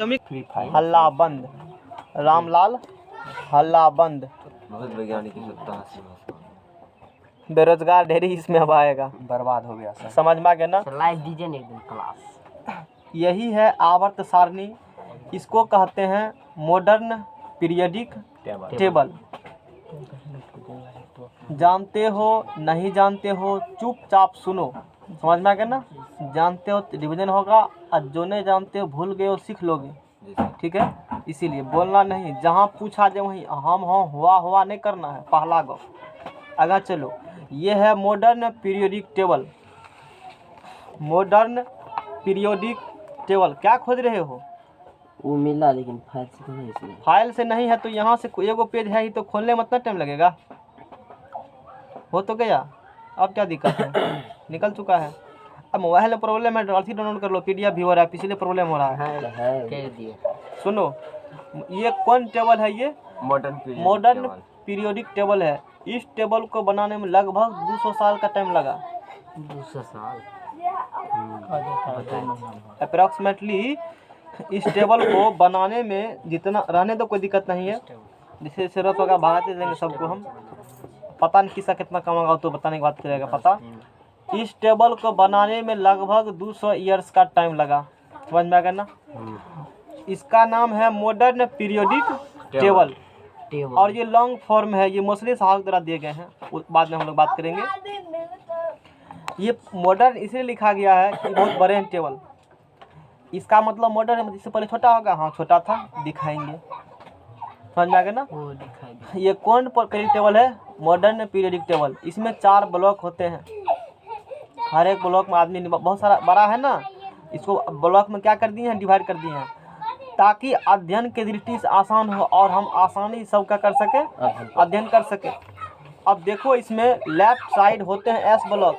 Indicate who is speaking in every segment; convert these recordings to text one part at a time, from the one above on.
Speaker 1: Atomic हल्ला बंद, रामलाल हल्ला बंद,
Speaker 2: बहुत वैज्ञानिक की सत्ता हासिल है।
Speaker 1: बेरोजगार ढेरी इसमें अब आएगा,
Speaker 3: बर्बाद हो गया सर।
Speaker 1: समझ में आ गया ना।
Speaker 4: लाइव दीजिए ना एक दिन क्लास।
Speaker 1: यही है आवर्त सारणी, इसको कहते हैं मॉडर्न पीरियडिक टेबल। जानते हो नहीं जानते हो चुपचाप सुनो, समझ में आ गया ना। जानते हो तो डिवीजन होगा, और जो नहीं जानते हो भूल गए हो सीख लोगे, ठीक है। इसीलिए बोलना नहीं, जहाँ पूछा जाए वहीं हम हो हुआ नहीं करना है, पहला गो। आगे चलो, ये है modern periodic table. Modern periodic table क्या खोज रहे हो?
Speaker 4: वो मिला लेकिन फाइल से नहीं, इसमें
Speaker 1: फाइल से नहीं है तो यहाँ से एगो पेज है ही तो खोलने में इतना टाइम लगेगा। हो तो गया, अब क्या दिक्कत है, निकल चुका है। अब मोबाइल में प्रॉब्लम है, अथी डाउनलोड कर लो, PDF व्यूअर है, इसलिए प्रॉब्लम हो रहा है।
Speaker 4: कह दिए।
Speaker 1: सुनो, ये कौन टेबल है? ये मॉडर्न पीरियोडिक टेबल है। इस टेबल को बनाने में लगभग 200 साल का टाइम लगा।
Speaker 4: 200 साल
Speaker 1: अप्रॉक्सीमेटली इस टेबल को बनाने में जितना रहने तो कोई दिक्कत नहीं है, जिससे जरूरत होगा भागते देंगे सबको हम। पता नहीं किसका कितना कमाएगा तो बताने की बात करेगा पता। इस टेबल को बनाने में लगभग 200 ईयर्स का टाइम लगा, समझ में आ गया ना। इसका नाम है मॉडर्न पीरियोडिक टेबल, और ये लॉन्ग फॉर्म है। ये मोस्टली साहब द्वारा दिए गए हैं, बाद में हम लोग बात करेंगे। ये मॉडर्न इसलिए लिखा गया है कि बहुत बड़े हैं टेबल। इसका मतलब मॉडर्न है, इससे पहले छोटा होगा, हाँ छोटा था, दिखाएंगे, समझ में आ गया ना। ये कौन पीरियडिक टेबल है? Modern periodic table. इसमें 4 ब्लॉक होते हैं, हर एक ब्लॉक में आदमी बहुत सारा बड़ा है ना, इसको ब्लॉक में क्या कर दिए हैं, डिवाइड कर दिए हैं, ताकि अध्ययन की दृष्टि से आसान हो और हम आसानी सबका कर सके, अध्ययन कर सके। अब देखो, इसमें लेफ्ट साइड होते हैं S ब्लॉक।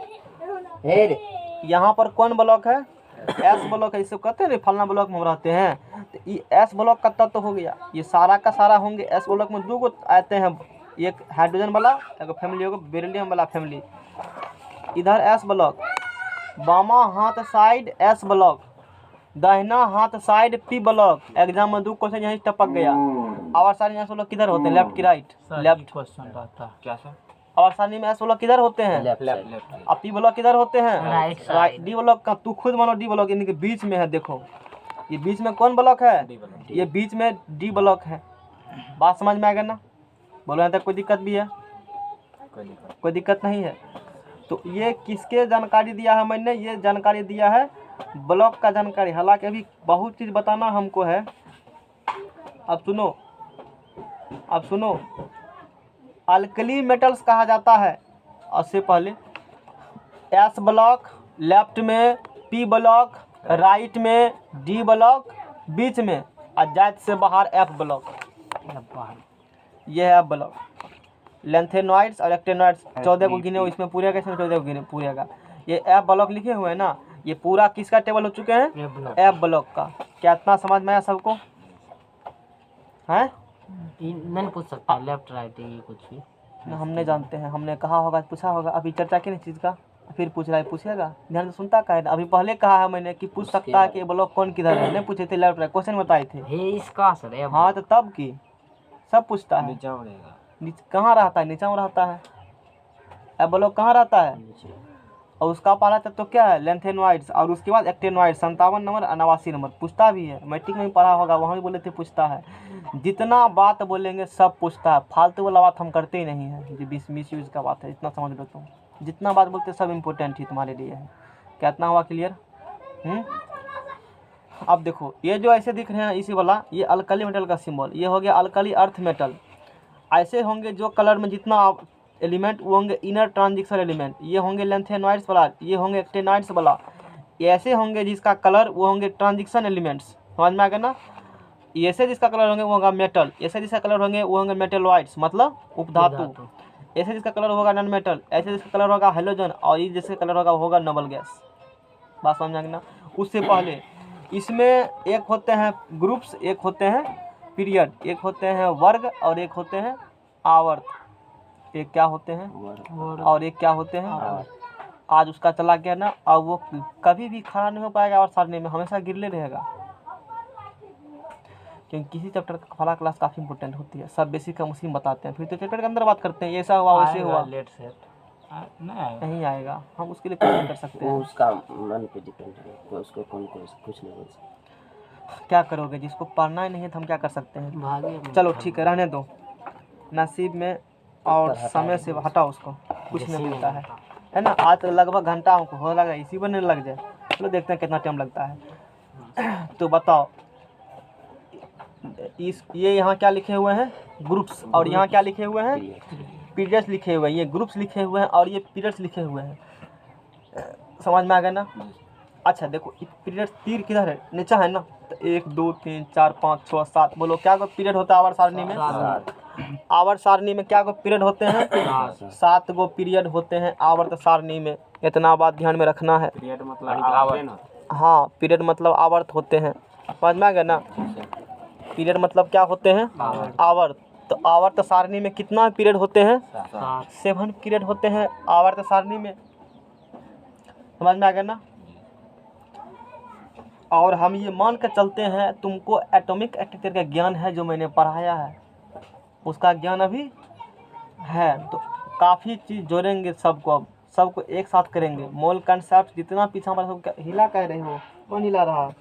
Speaker 1: यहाँ पर कौन ब्लॉक है? S ब्लॉक है। इसको कहते हैं फलना ब्लॉक में हम रहते हैं, तो ये S ब्लॉक का तत्व हो गया। ये सारा का सारा होंगे S ब्लॉक में 2 गो आते हैं, एक हाइड्रोजन वाला, एक फैमिली होगा बेरिलियम वाला फैमिली। इधर S ब्लॉक, बामा हाथ साइड S ब्लॉक, दाहिना हाथ साइड P ब्लॉक। एग्जाम में 2 क्वेश्चन यहीं टपक गया। आवर सारणी में S ब्लॉक किधर होते हैं? लेफ्ट की राइट? लेफ्ट क्वेश्चन रहता है। क्या सर? आवर सारणी में S ब्लॉक किधर होते हैं? लेफ्ट। और P ब्लॉक किधर होते हैं? राइट। D ब्लॉक का तू खुद मानो, D ब्लॉक यानी कि बीच में है। देखो ये बीच में कौन ब्लॉक है? ये बीच में D ब्लॉक है। बात समझ में आ गया ना? बोलो यहाँ तक कोई दिक्कत भी है? कोई दिक्कत नहीं है। तो ये किसके जानकारी दिया है मैंने? ये जानकारी दिया है ब्लॉक का जानकारी। हालांकि अभी बहुत चीज़ बताना हमको है। अब सुनो, अल्कली मेटल्स कहा जाता है। उससे पहले S ब्लॉक लेफ्ट में, P ब्लॉक राइट में, D ब्लॉक बीच में, और जात से बाहर F ब्लॉक। ये है F ब्लॉक। लेंथेनॉइड्स और एक्टेनॉइड्स 14 को गिने, इसमें पूरे का, इसमें 14 को गिने पूरे का। ये F ब्लॉक लिखे हुए हैं ना, ये पूरा किसका टेबल हो चुके हैं? F ब्लॉक का। क्या इतना समझ में आया सबको? हैं?
Speaker 4: नहीं पूछ सकता लेफ्ट राइट ये कुछ भी
Speaker 1: हम नहीं जानते हैं, हमने कहा होगा, पूछा होगा। अभी चर्चा की नहीं चीज़ का, फिर पूछ रहा है, पूछेगा, ध्यान से सुनता का है। अभी पहले कहा है मैंने कि पूछ सकता है कि ब्लॉक कौन किधर है, नहीं पूछे थे लेफ्ट राइट, क्वेश्चन बताए थे।
Speaker 4: इसका सर
Speaker 1: हाँ तो तब की सब पूछता है।
Speaker 2: नीचा रहेगा,
Speaker 1: कहाँ रहता है? नीचा में रहता है। अब ब्लॉक कहाँ रहता है? और उसका पहला तत्व तो क्या है? लेंथेनॉइड्स, और उसके बाद एक्टेनॉइड्स। 57 number, 89 number. पूछता भी है, मैट्रिक में भी पढ़ा होगा, वहाँ भी बोले थे पूछता है। जितना बात बोलेंगे सब पूछता है, फालतू वाला बात हम करते ही नहीं है। जो मिस यूज का बात है, इतना समझ लो तुम। जितना बात बोलते सब इम्पोर्टेंट ही तुम्हारे लिए है। क्या इतना हुआ क्लियर? अब देखो, ये जो ऐसे दिख रहे हैं इसी वाला, ये अल्कली मेटल का सिंबल। ये हो गया अल्कली अर्थ मेटल। ऐसे होंगे जो कलर में जितना एलिमेंट वो होंगे इनर ट्रांजिशन एलिमेंट। ये होंगे लेंथेनॉइड्स वाला, ये होंगे एक्टेनॉइड्स वाला। ऐसे होंगे जिसका कलर वो होंगे ट्रांजिशन एलिमेंट्स, समझ में आ गया ना। ऐसे जिसका कलर होंगे वो होगा मेटल। ऐसे जिसका कलर होंगे वो होंगे मेटेलॉइड्स, मतलब उपधातु। ऐसे जिसका कलर होगा नॉन मेटल। ऐसे जिसका कलर होगा हेलोजन, और ये जिसका कलर होगा वो होगा नोबल गैस। बात समझ में आ गया ना। उससे पहले इसमें एक होते हैं ग्रुप्स, एक होते हैं पीरियड, एक होते हैं वर्ग, और एक होते हैं आवर्त। एक क्या होते हैं और एक क्या होते हैं। आज उसका चला गया ना, अब वो कभी भी खड़ा नहीं हो पाएगा और सारणी में हमेशा गिरले रहेगा। क्योंकि किसी चैप्टर का फला क्लास काफ़ी इंपॉर्टेंट होती है, सब बेसिक हम उसी में बताते हैं, फिर तो चैप्टर के अंदर बात करते हैं ये ऐसा हुआ वैसे हुआ,
Speaker 4: लेट सेट
Speaker 1: नहीं आएगा, हम उसके लिए कुछ नहीं कर सकते
Speaker 4: वो
Speaker 1: हैं।
Speaker 4: उसका मन पे डिपेंड है, कोई उसको कौन कुछ नहीं बोल सकता।
Speaker 1: क्या करोगे, जिसको पढ़ना ही नहीं है तो हम क्या कर सकते हैं।
Speaker 4: भाग्य में
Speaker 1: चलो ठीक है, रहने दो, नसीब में और समय से हटाओ उसको, कुछ नहीं मिलता है ना। आज तक लगभग घंटा हमको हो लगा, इसी पर नहीं लग जाए, चलो देखते हैं कितना टाइम लगता है। तो बताओ इस ये यहाँ क्या लिखे हुए हैं, ग्रुप्स, और यहाँ क्या लिखे हुए हैं, पीरियड्स लिखे हुए हैं। ये ग्रुप्स लिखे हुए हैं और ये पीरियड्स लिखे हुए हैं, समझ में आ गया ना। अच्छा देखो पीरियड तीर किधर है, नीचा है ना, तो 1 2 3 4 5 6 7, बोलो क्या को पीरियड होता है आवर सारणी में। आवर्त सारणी में क्या को पीरियड होते हैं, 7 गो पीरियड होते हैं आवर्त सारणी में। इतना बात ध्यान में रखना है।
Speaker 2: पीरियड मतलब
Speaker 1: हाँ, पीरियड मतलब आवर्त होते हैं, समझ में आ गया ना। पीरियड मतलब क्या होते हैं, आवर्त। तो आवर्त सारणी में कितना पीरियड होते हैं, 7 पीरियड होते हैं आवर्त सारणी में, समझ में आ गया ना। और हम ये मान कर चलते हैं तुमको एटॉमिक एक्टिविटी का ज्ञान है, जो मैंने पढ़ाया है उसका ज्ञान अभी है, तो काफ़ी चीज़ जोड़ेंगे सबको, अब सबको एक साथ करेंगे। मोल कंसेप्ट जितना पीछा हमारा सब हिला कह रहे हो, कौन हिला रहा है,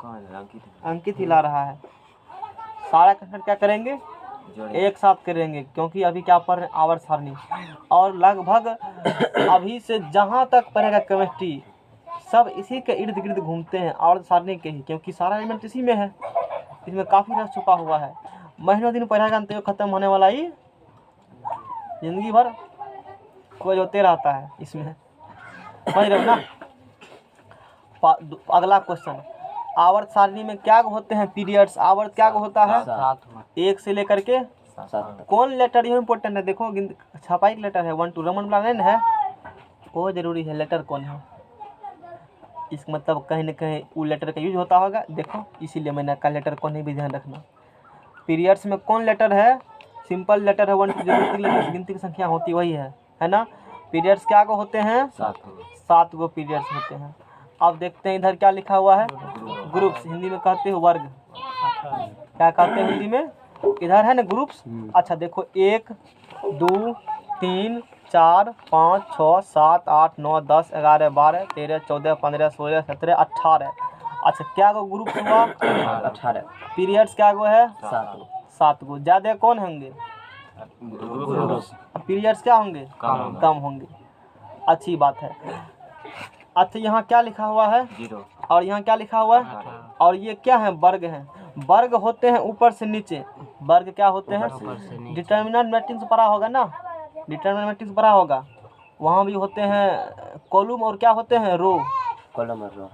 Speaker 1: अंकित हिला रहा है। सारा कंसेप्ट क्या करेंगे, एक साथ करेंगे, क्योंकि अभी क्या पढ़ रहे हैं आवर्त सारणी, और लगभग अभी से जहाँ तक पढ़ेगा केमिस्ट्री सब इसी के इर्द गिर्द घूमते हैं, आवर्त सारणी के ही, क्योंकि सारा एलिमेंट इसी में है, इसमें काफ़ी रस छुपा हुआ है। महीनों दिन पढ़ेगा तो खत्म होने वाला ही, जिंदगी भर कोई होते रहता है इसमें, समझ रहे हो ना। अगला क्वेश्चन, आवर्त सारणी में क्या होते हैं पीरियड्स, आवर्त क्या होता है, 1 से लेकर के 7। कौन लेटर ये इम्पोर्टेंट है, देखो छपाई लेटर है 1 2 रोमन वाला नहीं है, वो जरूरी है, लेटर कौन है, इस मतलब कहीं ना कहीं वो लेटर का यूज होता होगा, देखो इसीलिए मैंने कहा लेटर कौन है भी ध्यान रखना। पीरियड्स में कौन लेटर है, सिंपल लेटर है 1 2 गिनती की संख्या होती वही है ना। पीरियड्स क्या को होते हैं, 7 गो पीरियड्स होते हैं। अब देखते हैं इधर क्या लिखा हुआ है, ग्रुप्स, हिंदी में कहते हैं वर्ग, क्या कहते हैं हिंदी में, इधर है ना ग्रुप्स। अच्छा देखो 1 2 3 4 5 6 7 8 9 10 11 12 13 14 15 16 17 18। अच्छा क्या गो ग्रुप्स हुआ, 18। पीरियड्स क्या गो है, 7 गो। ज़्यादा कौन होंगे, पीरियड्स क्या होंगे, कम होंगे, अच्छी बात है। अच्छा यहाँ क्या लिखा हुआ है, 0, और यहाँ क्या लिखा हुआ है, और ये क्या है, वर्ग हैं। वर्ग होते हैं ऊपर से नीचे, वर्ग क्या होते हैं, डिटर्मिनेंट मैट्रिक्स पढ़ा होगा ना, डिटर्मिनेंट मैट्रिक्स पढ़ा होगा, वहाँ भी होते हैं कॉलम और क्या होते हैं, रो, कॉलम और रो।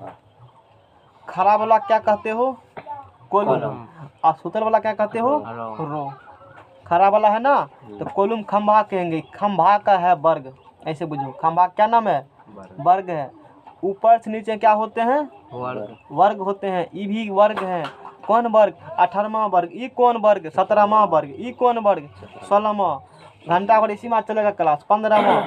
Speaker 1: खड़ा वाला क्या कहते हो, कॉलम, और सूत्र वाला क्या कहते हो, रो। खड़ा वाला है ना तो कॉलम खंभा कहेंगे, खंभा का है वर्ग, ऐसे बुझो, खंभा क्या नाम है, वर्ग है। ऊपर से नीचे क्या होते हैं, वर्ग होते हैं, ये भी वर्ग है। कौन वर्ग, 18वां वर्ग, ये कौन वर्ग, 17वां वर्ग, ये कौन वर्ग, 16वां। घंटा भर इसी में चलेगा क्लास, 15वां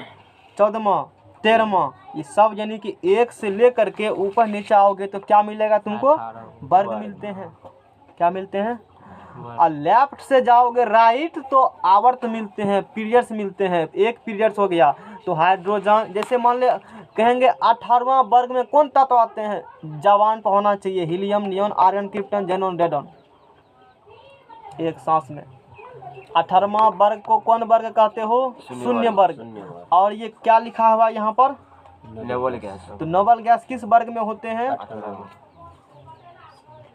Speaker 1: 14वां 13वां, ये सब यानी कि 1 से लेकर के ऊपर नीचे आओगे तो क्या मिलेगा तुमको, वर्ग मिलते हैं, क्या मिलते हैं। और लेफ्ट से जाओगे राइट तो आवर्त मिलते हैं, पीरियड्स मिलते हैं। एक पीरियड्स हो गया तो हाइड्रोजन, जैसे मान ले कहेंगे 18वां वर्ग में कौन तत्व आते हैं, जवान पर होना चाहिए, helium neon argon krypton xenon radon, एक सांस में। 18वां वर्ग को कौन वर्ग कहते हो, शून्य वर्ग। और ये क्या लिखा हुआ यहाँ पर,
Speaker 2: नोबल गैस।
Speaker 1: तो नोबल गैस किस वर्ग में होते हैं,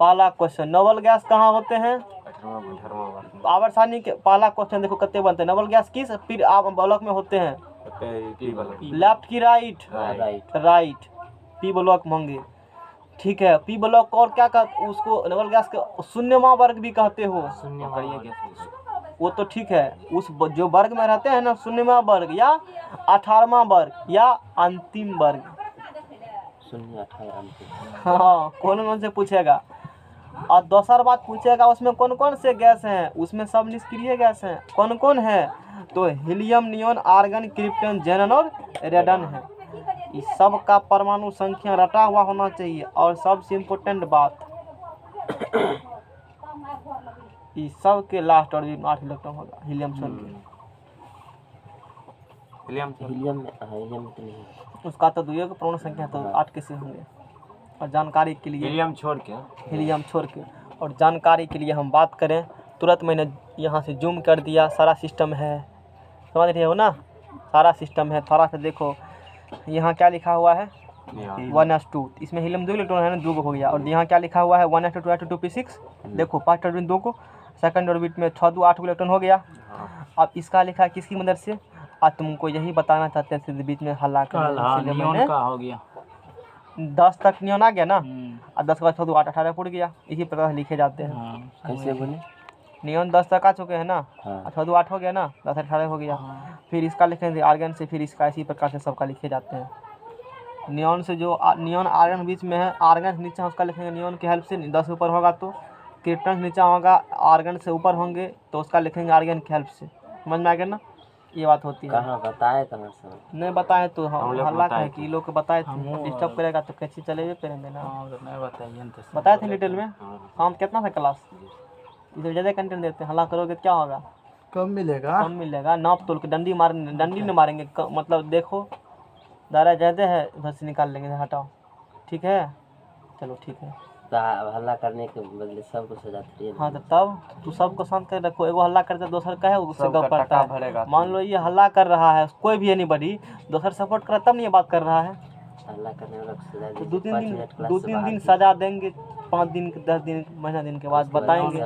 Speaker 1: पहला क्वेश्चन, नोबल गैस कहाँ होते हैं, आवर्त सारणी के पहला क्वेश्चन देखो कितने बनते हैं, नोबल गैस किस फिर आप ब्लॉक में होते हैं, लेफ्ट की राइट, राइट, पी ब्लॉक होंगे, ठीक है। पी ब्लॉक और क्या कहते, उसको नोबल गैस का शून्यवां वर्ग भी कहते हो, वो तो ठीक है, उस जो वर्ग में रहते हैं ना, शून्यवां वर्ग या 18वां वर्ग या अंतिम वर्ग, 0 18 अंतिम, हाँ कौन से पूछेगा। और दूसरा बात पूछेगा उसमें कौन कौन से गैस हैं, उसमें सब निष्क्रिय गैस हैं, कौन कौन है, तो हीलियम नियॉन आर्गन क्रिप्टन जेनन और रेडन है। इस सब का परमाणु संख्या रटा हुआ होना चाहिए। और सबसे इम्पोर्टेंट बात इस सब के लास्ट ऑर्बिट में 8 इलेक्ट्रॉन होगा हीलियम छोड़ के।
Speaker 2: हीलियम
Speaker 4: हीलियम में तो नहीं है।
Speaker 1: उसका तो दुइयों का पूर्ण संख्या है, तो 8 कैसे होंगे। और जानकारी के लिए
Speaker 2: हीलियम छोड़ के
Speaker 1: हीलियम छोड़ के, और जानकारी के लिए हम बात करें, तुरंत मैंने यहाँ से जूम कर दिया, सारा सिस्टम है, समझ रहे हो ना, सारा सिस्टम है। थोड़ा सा देखो यहाँ क्या लिखा हुआ है, 1s2, इसमें हीलियम 2 इलेक्ट्रॉन है ना, 2 हो गया। और यहाँ क्या लिखा हुआ है 1s2 2s2 2p6, देखो 5 ऑर्बिट 2 को, सेकंड ऑर्बिट में 6 2 8 इलेक्ट्रॉन हो गया। अब इसका लिखा है किसकी मदद से, आज तुमको यही बताना चाहते थे, बीच में हल्ला कर, इसलिए मैंने
Speaker 3: हो गया
Speaker 1: 10 तक नियन आ गया ना, और 10 के बाद 6 2 8 18 फुट गया, इसी प्रकार लिखे जाते हैं।
Speaker 4: कैसे बोले?
Speaker 1: नियन 10 तक आ चुके हैं ना,
Speaker 4: हाँ
Speaker 1: 6 2 8 हो गया ना, 10 18 हो गया। फिर इसका लिखेंगे आर्गन से, फिर इसका इसी प्रकार से सबका लिखे जाते हैं। नियॉन से जो नियॉन आर्गन बीच में है, आर्गन नीचे है उसका लिखेंगे नियॉन की हेल्प से, 10 ऊपर होगा तो क्रिप्टन नीचे होगा, आर्गन से ऊपर होंगे तो उसका लिखेंगे आर्गन की हेल्प से। समझ में आ गया ना, ये बात होती है।
Speaker 4: कहाँ बताए, कहाँ से?
Speaker 1: नहीं बताए तो हम
Speaker 2: लोग
Speaker 1: हल्ला
Speaker 2: बताए
Speaker 1: कहे कि लोग को बताए थे, डिस्टर्ब करेगा तो कैसे चलेंगे करेंगे ना।
Speaker 3: नहीं बताइए तो
Speaker 1: बताए थे डिटेल में, हम कितना था क्लास, इससे ज़्यादा कंटेंट देते हैं, हल्ला करोगे तो क्या होगा,
Speaker 3: कम मिलेगा।
Speaker 1: कम मिलेगा। नाप तोल के डंडी नहीं मारेंगे, मतलब देखो दायरा ज़्यादा है, उधर से निकाल लेंगे, हटाओ, ठीक है, चलो ठीक है।
Speaker 4: तो हल्ला करने के बदले सबको सजा थी।
Speaker 1: हाँ तो तब तू सबको शांत कर रखो, एगो हल्ला करता है दूसर का है उससे गप पड़ता है।
Speaker 2: भरेगा।
Speaker 1: मान लो ये हल्ला कर रहा है, कोई भी एनीबॉडी दूसर सपोर्ट कर तब नहीं ये बात कर रहा है,
Speaker 4: हल्ला करने वाला को सजा
Speaker 1: तो
Speaker 4: दीजिए।
Speaker 1: 2-3 दिन सजा देंगे, 5 दिन 10 दिन महीना दिन के बाद बताएंगे।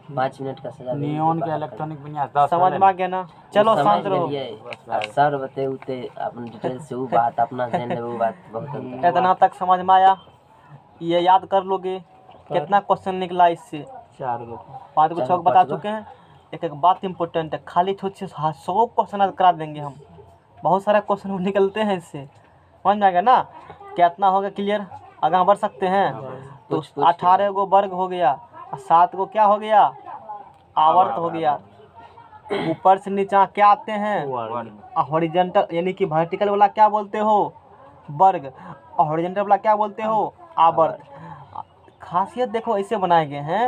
Speaker 4: 5 मिनट का सजा
Speaker 3: नियॉन के इलेक्ट्रॉनिक विन्यास 10
Speaker 1: समझ में आ गया ना, चलो शांत रहो।
Speaker 4: अब सर बते उते अपन डिटेल से वो बात अपना जान ले, वो बात बहुत अंतर है।
Speaker 1: इतना तक समझ में आया, ये याद कर लोगे कितना क्वेश्चन निकला इससे,
Speaker 3: 4 गो
Speaker 1: 5 को 6 को बता चुके हैं। एक बात इम्पोर्टेंट है, खाली ठोक से 100 क्वेश्चन करा देंगे हम, बहुत सारे क्वेश्चन निकलते हैं इससे, समझ में आ गया ना। कितना होगा क्लियर, आगे बढ़ सकते हैं। तो 18 गो वर्ग हो गया, 7 को क्या हो गया, आवर्त हो गया। ऊपर से नीचे क्या आते हैं, हॉरिजॉन्टल, यानी कि वर्टिकल वाला क्या बोलते हो, वर्ग, और हॉरिजॉन्टल वाला क्या बोलते हो, आवर्त। खासियत देखो ऐसे बनाए गए हैं,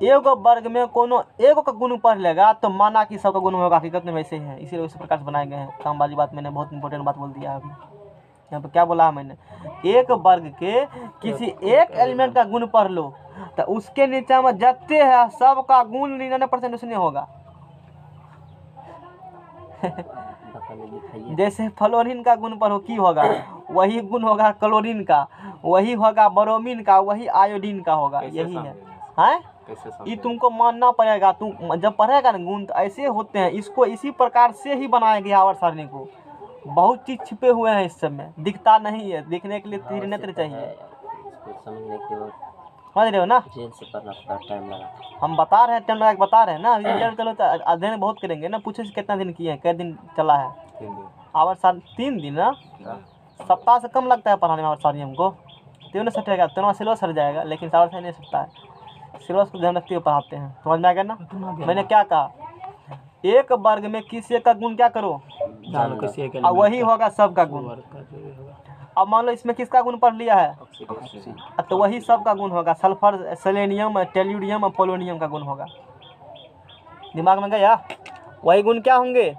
Speaker 1: एगो वर्ग में कोनो एगो का गुण पढ़ लेगा तो माना कि सबका गुण होगा, हकीकत में वैसे ही है, इसीलिए उसी प्रकार से बनाए गए हैं। काम वाली बात मैंने बहुत इंपॉर्टेंट बात बोल दिया है अभी। यहाँ पर क्या बोला है मैंने, एक वर्ग के किसी एक एलिमेंट का गुण पढ़ लो तो उसके नीचे में जते है सबका गुण 99% उसने होगा। जैसे फ्लोरीन का गुण पढ़ो की होगा, वही गुण होगा क्लोरीन का, वही होगा ब्रोमीन का, वही आयोडीन का होगा, यही है। हैं ये तुमको मानना पड़ेगा, तुम जब पढ़ेगा ना गुण तो ऐसे होते हैं, इसको इसी प्रकार से ही बनाया गया आवर्त सारणी को। बहुत चीज छिपे हुए हैं इस सब में, दिखता नहीं है, दिखने के लिए तीर नेत्र चाहिए,
Speaker 4: समझने के बाद
Speaker 1: समझ रहे हो ना।
Speaker 4: जेल से पढ़ना पड़ता, टाइम लगा।
Speaker 1: हम बता रहे हैं, टाइम लगा के बता रहे हैं ना। रिजल्ट चलो तो अध्ययन बहुत करेंगे ना, पूछे से कितना दिन किए हैं, कै दिन चला है
Speaker 2: 3 दिन।
Speaker 1: आवर्त सारणी, 3 दिन ना, सप्ताह से कम लगता है पढ़ाने में आवर्त सारणी हमको। त्यों नहीं सटेगा, त्यों सिलेबस सट जाएगा, लेकिन आवर्त सारणी नहीं सटता है, सिलेबस को ध्यान रखते हुए पढ़ाते हैं। समझ में आ गया ना। मैंने क्या कहा, एक वर्ग में किसी का गुण क्या करो, और वही होगा सबका गुण। अब मान लो इसमें किसका गुण पढ़ लिया है, तो वही सबका गुण होगा, सल्फर, सेलेनियम, टेल्यूरियम और पोलोनियम का गुण होगा। दिमाग में गया, वही गुण क्या होंगे,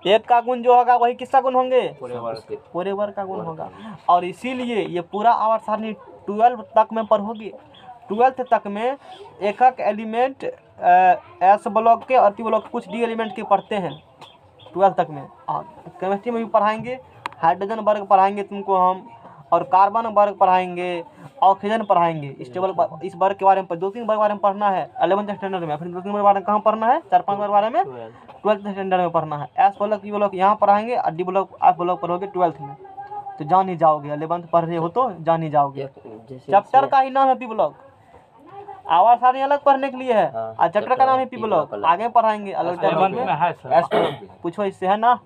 Speaker 1: एक का गुण जो होगा वही किसका गुण होंगे, पूरे वर्ग का गुण होगा। और इसीलिए ये पूरा आवर्त सारणी 12 तक में पढ़ोगे। 12th तक में एक एक एलिमेंट एस ब्लॉक के और पी ब्लॉक कुछ डी एलिमेंट के पढ़ते हैं 12th तक में। और केमिस्ट्री में भी पढ़ाएंगे, हाइड्रोजन वर्ग पढ़ाएंगे तुमको हम, और कार्बन वर्ग पढ़ाएंगे, ऑक्सीजन पढ़ाएंगे, स्टेबल, इस वर्ग के बारे में 2-3 वर्ग के बारे में पढ़ना है 11th स्टैंडर्ड में। फिर 2-3 वर्ग के बारे में कहाँ पढ़ना है, 4-5 वर्ग के बारे में 12th स्टैंडर्ड में पढ़ना है। एस ब्लॉक पी ब्लॉक यहाँ पढ़ाएंगे, और डी ब्लॉक एफ ब्लॉक पढ़ोगे 12th में, तो जान ही जाओगे। 11th पढ़ रहे हो तो जान ही जाओगे। चैप्टर का ही नाम है पी ब्लॉक, आवर्त सारणी अलग पढ़ने के लिए है, और चैप्टर का नाम है पी ब्लॉक, आगे पढ़ाएंगे अलग में। पूछो इससे है ना,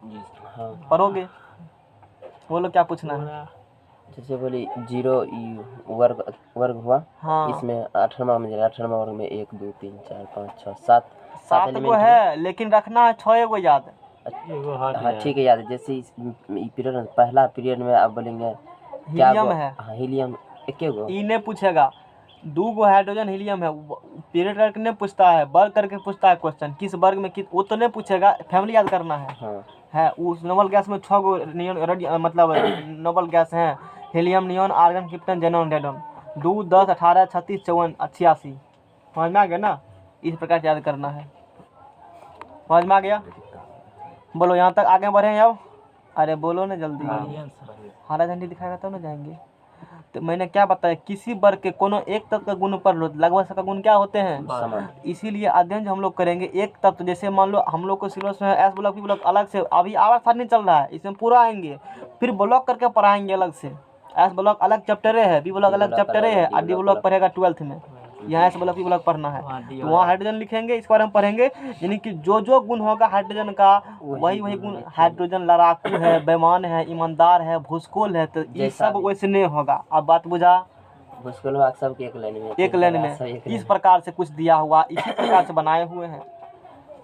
Speaker 1: पढ़ोगे, बोलो क्या पूछना है।
Speaker 4: जैसे बोली 0 वर्ग हुआ,
Speaker 1: हाँ
Speaker 4: इसमें 18वां में 18वां वर्ग में 1 2 3 4 5 6 7
Speaker 1: गो है, लेकिन रखना है 6 गो याद।
Speaker 4: हाँ ठीक है, याद है। जैसे इस पीरियड, पहला पीरियड में आप बोलेंगे
Speaker 1: हीलियम है,
Speaker 4: हीलियम एक गो,
Speaker 1: ई ने पूछेगा 2 गो हाइड्रोजन हीलियम है, पीरियड करके नहीं पूछता है, वर्ग करके पूछता है क्वेश्चन। किस वर्ग में वो तो नहीं पूछेगा, फैमिली याद करना है।
Speaker 4: हाँ
Speaker 1: है उस नोबल गैस में 6 गो नियन मतलब नोबल गैस हैं, helium, neon, argon, krypton, xenon, radon. 2, 10, 18, 36, 54, 86। समझ में आ गया ना? इस प्रकार से याद करना है। समझ में आ गया? बोलो यहाँ तक आगे बढ़े अब। अरे बोलो ना जल्दी। हरा झंडी दिखाएगा तब ना जाएंगे। तो मैंने क्या बताया, किसी वर्ग के कोनो एक तत्व का गुण पर लो, लगभग सबका गुण क्या होते हैं?
Speaker 4: समान।
Speaker 1: इसीलिए अध्ययन जो हम लोग करेंगे एक तत्व, जैसे मान लो हम लोग को सिलेबस में एस ब्लॉक, पी ब्लॉक अलग से अभी आवाज साथ नहीं चल रहा है, इसमें पूरा आएंगे, फिर ब्लॉक करके पढ़ाएंगे अलग से। एस ब्लॉक अलग चैप्टरे है, बी ब्लॉक अलग चैप्टरे है, और डी ब्लॉक पढ़ेगा 12th में। यहाँ एस ब्लॉक, पी ब्लॉक पढ़ना है, तो वहाँ हाइड्रोजन लिखेंगे, इस बारे में पढ़ेंगे। यानी कि जो जो गुण होगा हाइड्रोजन का, वही वही गुण। हाइड्रोजन लड़ाकू है, बेईमान है, ईमानदार है, भूसकोल है, तो ये सब वैसे नहीं होगा। अब बात बुझा?
Speaker 4: मुश्किल में सब एक लाइन में,
Speaker 1: एक लाइन में इस प्रकार से कुछ दिया हुआ, इसी प्रकार से बनाए हुए हैं।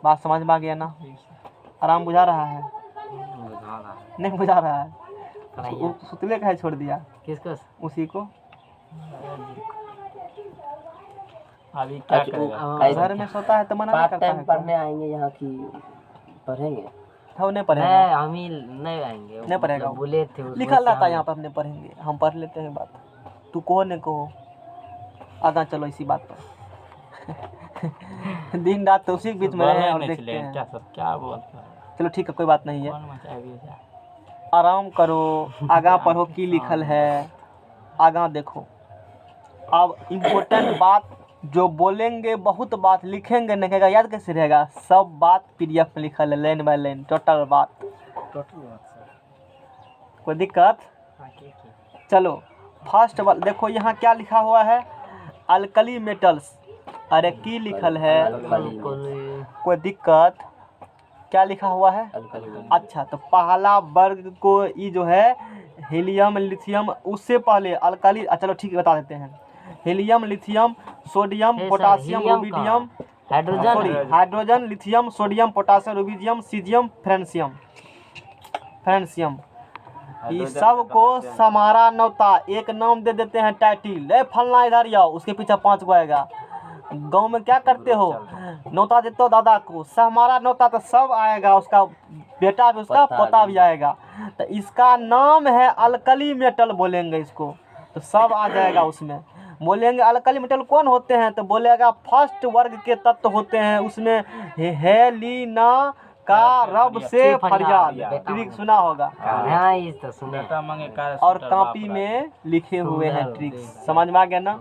Speaker 1: बात समझ में आ गया ना? आराम बुझा रहा है? नहीं बुझा रहा है? सुतले का है छोड़ दिया
Speaker 3: किसको?
Speaker 1: उसी को।
Speaker 3: अभी क्या करेगा?
Speaker 1: घर में सोता है तो मना नहीं
Speaker 4: पार्ट
Speaker 1: करता
Speaker 4: टाइम
Speaker 1: है।
Speaker 4: पढ़ने आएंगे यहाँ की पढ़ेंगे।
Speaker 1: हम नहीं पढ़ेगा,
Speaker 3: हम ही नहीं आएंगे,
Speaker 1: नहीं पढ़ेगा।
Speaker 3: बोले थे
Speaker 1: लिखा रहता है यहाँ पर, हमने पढ़ेंगे, हम पढ़ लेते हैं बात। तू कहो नहीं कहो, आधा चलो इसी बात पर। दिन रात तो उसी के बीच में रहे और देखते हैं।
Speaker 3: क्या सब क्या बोलता है?
Speaker 1: चलो ठीक है, कोई बात नहीं है,
Speaker 3: कौन मचा भी जा?
Speaker 1: आराम करो, आगा पढ़ो की लिखल है, आगा देखो। अब इम्पोर्टेंट बात जो बोलेंगे, बहुत बात लिखेंगे नहीं कहेगा, याद कैसे रहेगा? सब बात PDF में लिखल है, लाइन बाय लाइन, टोटल बात। कोई दिक्कत? चलो फर्स्ट वाला देखो, यहाँ क्या लिखा हुआ है? Alkali metals. अरे की लिखल है, कोई दिक्कत? क्या लिखा हुआ है? अच्छा, तो पहला वर्ग को ये जो है हीलियम, लिथियम, उससे पहले अल्कली। चलो ठीक है, बता देते हैं। Helium, lithium, sodium, potassium, rubidium, hydrogen, lithium, sodium, potassium, rubidium, caesium, francium. इस सब को समारा नौता एक नाम दे देते हैं, टाइटिल। ए फलना इधर आओ, उसके पीछे 5 गो आएगा। गांव में क्या करते हो? नौता देते हो दादा को, समारा नौता तो सब आएगा, उसका बेटा भी, उसका पोता भी आएगा। तो इसका नाम है अल्कली मेटल, बोलेंगे इसको तो सब आ जाएगा उसमें। बोलेंगे अल्कली मेटल कौन होते हैं, तो बोलेगा फर्स्ट वर्ग के तत्व होते हैं, उसमें हेलिना का रब से फरियाद, ट्रिक सुना होगा।
Speaker 3: हाँ, इस तो सुना।
Speaker 1: और कॉपी में लिखे हुए हैं ट्रिक। समझ में आ गया ना?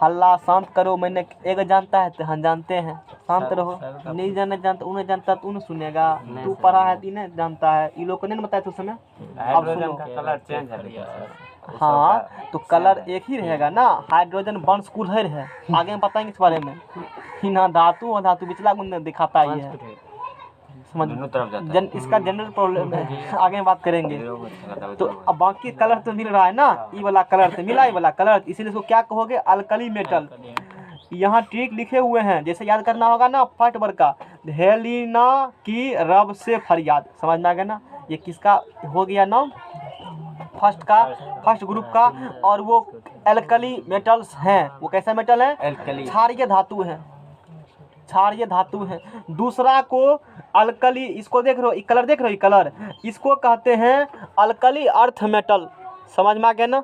Speaker 1: हल्ला शांत करो। मैंने एक जानता है तो हम जानते हैं, शांत रहो। नहीं जानता, उन्हें जानता तो उन्हें सुनेगा। तू पढ़ा है तो नहीं जानता है, ये लोग को नहीं बताया तो समय। अब सुनो,
Speaker 2: कलर चेंज है।
Speaker 1: हाँ तो कलर एक ही रहेगा ना। हाइड्रोजन बॉन्ड्स कूलर है, आगे हम बताएंगे इस बारे में। ना धातु और धातु पिछला गुण दिखाता ही है, समझ। इसका जनरल प्रॉब्लम है, आगे बात करेंगे। तो अब बाकी कलर तो मिल रहा है ना, ये वाला कलर तो मिला, ये वाला कलर, इसीलिए इसको क्या कहोगे? Alkali metal. यहाँ ट्रिक लिखे हुए हैं, जैसे याद करना होगा ना फर्स्ट वर्ग का, हेलिना की रब से फरियाद। समझ में आ गया ना? ये किसका हो गया नाम? फर्स्ट का, फर्स्ट ग्रुप का। और वो एल्कली मेटल्स हैं। वो कैसा मेटल है?
Speaker 2: एल्कली,
Speaker 1: क्षारीय धातु है, क्षारीय धातु है। दूसरा को अल्कली, इसको देख रहे हो, कलर देख रहे हो, कलर, इसको कहते हैं अल्कली अर्थ मेटल। समझ में आ गया ना?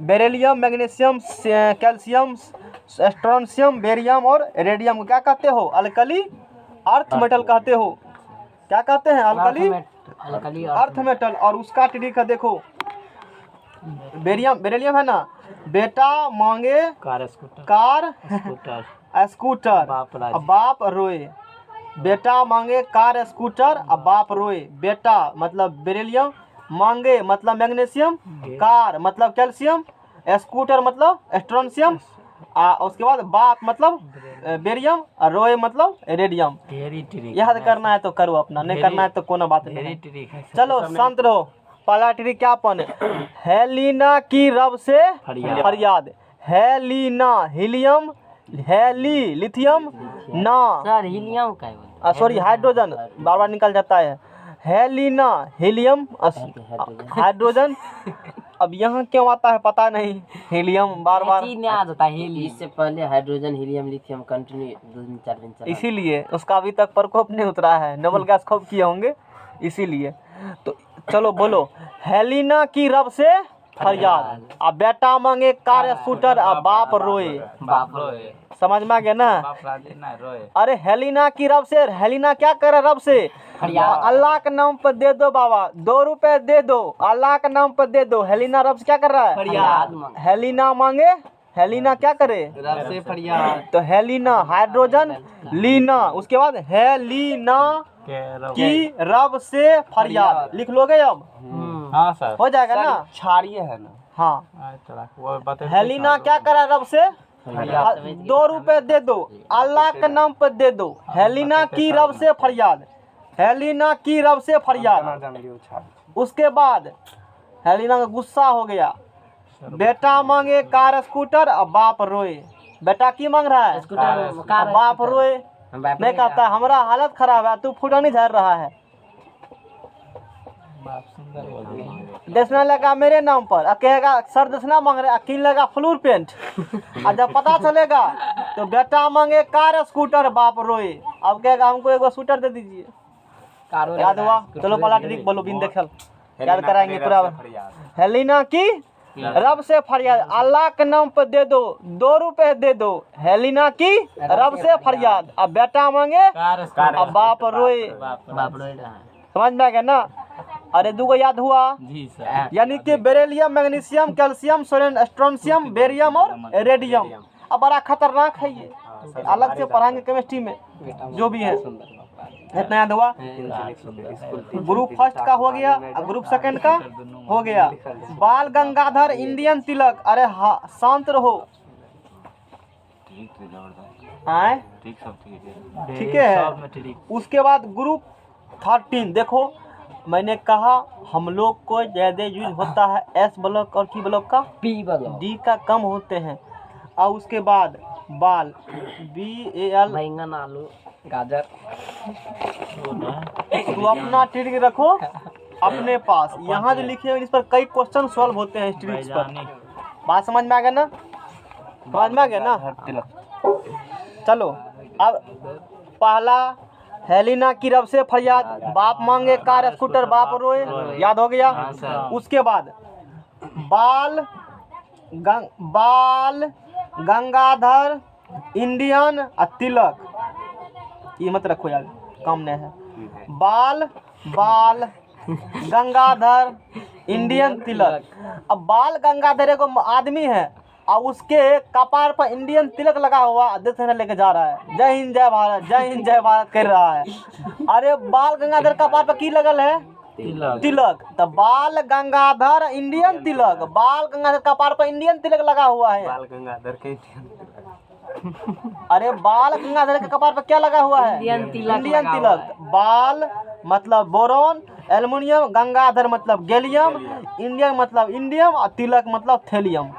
Speaker 1: Beryllium, magnesium, calcium, strontium, barium और रेडियम को क्या कहते हो? अल्कली अर्थ मेटल कहते हो। क्या कहते हैं? Alkali earth metal. और उसका ट्रिक है, देखो बेरियम है ना, बेटा मांगे कार स्कूटर, बाप रोए। बेटा मांगे कार स्कूटर, अब बाप रोए। बेटा मतलब बेरिलियम, मांगे मतलब मैग्नीशियम, कार मतलब कैल्शियम, स्कूटर मतलब स्ट्रोंशियम, उसके बाद बाप मतलब बेरियम, और रोए मतलब रेडियम। याद करना है तो करो, अपना नहीं करना है तो कोनो बात नहीं। चलो शांत रहो। पहला ट्रिक क्या अपन? हेलिना की रब से फरियाद। हेलिना, हीलियम, हेली लिथियम ना,
Speaker 4: सर हीलियम का है,
Speaker 1: सॉरी हाइड्रोजन, बार बार निकल जाता है। हेलिना हीलियम, हाइड्रोजन, अब यहाँ क्यों आता है पता नहीं, हीलियम बार बार,
Speaker 3: चीज नहीं आ जाता हेली।
Speaker 4: इससे पहले हाइड्रोजन हीलियम लिथियम कंटिन्यू 2-4 दिन चला।
Speaker 1: इसीलिए उसका अभी तक प्रकोप नहीं उतरा है, नोबल गैस खूब किए होंगे इसीलिए। तो चलो बोलो, हेलिना की रब से फरियाद, अब बेटा मांगे कार स्कूटर, अब बाप रोए।
Speaker 3: बाप रे
Speaker 1: समझ में आ गया ना?
Speaker 3: बाप राजी ना रोए।
Speaker 1: अरे हेलिना की रब से, हेलिना क्या करे रब से?
Speaker 3: फरियाद।
Speaker 1: अल्लाह के नाम पर दे दो बाबा, 2 रुपए दे दो, अल्लाह के नाम पर दे दो। हेलिना रब से क्या कर रहा है?
Speaker 3: फरियाद मांग।
Speaker 1: हेलिना मांगे, हेलिना क्या करे?
Speaker 3: रब से फरियाद।
Speaker 1: तो हेलिना हाइड्रोजन लीना, उसके बाद हेलिना की रब से फरियाद लिख लोगे अब?
Speaker 3: हाँ सर
Speaker 1: हो जाएगा ना?
Speaker 2: क्षारीय है ना?
Speaker 1: हाँ। हेलिना क्या करा रब से? 2 रुपए दे दो, अल्लाह के नाम पर दे दो। हेलिना की रब से फरियाद, हेलिना की रब से फरियाद। उसके बाद हेलिना का गुस्सा हो गया, बेटा मांगे कार स्कूटर, अब बाप रोए। बेटा की मांग रहा है? अब बाप रोए। नहीं कहता हमारा हालत खराब है, तू फूटा नहीं झड़ रहा है। दक्षिणा लगा मेरे नाम पर, अब कहेगा सर दक्षिणा मांग रहे, किन लगा फ्लूर पेंट। और जब पता चलेगा तो बेटा मांगे कार स्कूटर, बाप रोए। अब कहेगा हमको एक स्कूटर दे दीजिए। याद हुआ? चलो पहला ट्रिक बोलो, बिन देखल याद कराएंगे पूरा। हेलिना की रब से फरियाद, अल्लाह के नाम पर दे दो, 2 रुपए दे दो। हेलिना की रब से फरियाद, अब बेटा मांगे, अब बाप रोए।
Speaker 3: बाप रोए रहा है।
Speaker 1: समझ में आ गया ना? अरे 2 याद हुआ?
Speaker 3: जी सर।
Speaker 1: यानी कि beryllium, magnesium, calcium, sodium, strontium, barium और रेडियम। अब बड़ा खतरनाक है ये, अलग से पढ़ाएंगे केमिस्ट्री में जो भी है। इतना याद हुआ? ग्रुप फर्स्ट का हो गया, ग्रुप सेकंड का हो गया। बाल गंगाधर इंडियन तिलक, अरे हाँ शांत रहो। आए ठीक है। उसके बाद ग्रुप 13 देखो, मैंने कहा हम लोग को ज़्यादा यूज होता है एस ब्लॉक और की ब्लॉक का,
Speaker 3: पी ब्लॉक,
Speaker 1: डी का कम होते हैं। और उसके बाद बाल BAL,
Speaker 3: बैंगन आलू गाजर।
Speaker 1: तो अपना ट्रिक रखो अपने पास, यहाँ जो लिखे हुए इस पर कई क्वेश्चन सॉल्व होते हैं इस ट्रिक्स पर। बात समझ में आ गया ना? समझ में आ गया ना? चलो अब पहला हेलिना की रब से फरियाद, बाप मांगे कार स्कूटर, बाप रोए। याद हो गया? उसके बाद बाल गंगाधर इंडियन और तिलक, ये मत रखो यार, कम नहीं है। बाल गंगाधर इंडियन तिलक। अब बाल गंगाधर एगो आदमी है और उसके कपार पर इंडियन तिलक लगा हुआ, देखने लेके जा रहा है, जय हिंद जय भारत, जय हिंद जय भारत कर रहा है। अरे बाल गंगाधर कपार पर की लगल है? तिलक। तो बाल गंगाधर इंडियन तिलक, बाल गंगाधर कपार पर इंडियन तिलक लगा हुआ है।
Speaker 2: बाल गंगाधर के
Speaker 1: अरे बाल गंगाधर के कपार पर क्या लगा हुआ है?
Speaker 3: इंडियन
Speaker 1: तिलक। बाल मतलब बोरोन, एल्युमिनियम, गंगाधर मतलब गैलियम, इंडियन मतलब इंडियम और तिलक मतलब थेलियम।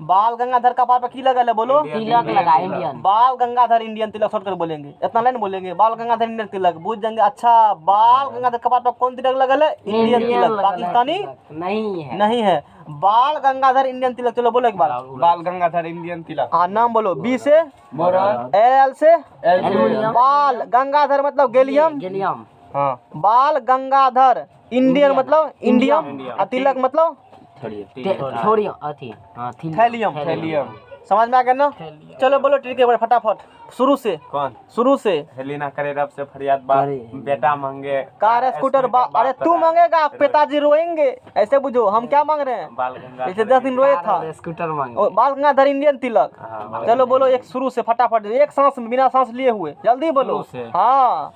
Speaker 1: बाल गंगाधर कपार पर की लगा है? बोलो।
Speaker 3: तिलक लगा इंडियन।
Speaker 1: बाल गंगाधर इंडियन तिलक शॉर्ट कर बोलेंगे, इतना लाइन बोलेंगे, बाल गंगाधर इंडियन तिलक बुझ जाएंगे। अच्छा बाल गंगाधर कपार पर कौन तिलक लगा है? इंडियन तिलक। पाकिस्तानी नहीं है। बाल गंगाधर इंडियन तिलक, चलो बोलो एक बार।
Speaker 2: बाल गंगाधर इंडियन तिलक।
Speaker 1: हाँ नाम बोलो। B से बोरॉन, L से
Speaker 3: एल्युमिनियम।
Speaker 1: बाल गंगाधर मतलब गैलियम।
Speaker 2: हाँ
Speaker 1: बाल गंगाधर इंडियन मतलब इंडियम और तिलक मतलब थैलियम। समझ में आ गया ना? चलो बोलो ट्रिक एक बार फटाफट शुरू से।
Speaker 2: कौन?
Speaker 1: शुरू से।
Speaker 2: हेलिना करे रब से फरियाद, बाप बेटा मांगे
Speaker 1: कार स्कूटर, अरे तू मांगेगा पिताजी रोएंगे, ऐसे बुझो। हम क्या मांग रहे हैं?
Speaker 2: बाल गंगाधर
Speaker 1: जैसे 10 दिन रोए था।
Speaker 3: स्कूटर मांगे।
Speaker 1: और बाल गंगाधर इंडियन तिलक। चलो बोलो एक शुरू से फटाफट, एक सांस बिना सांस लिए हुए, जल्दी बोलो। हाँ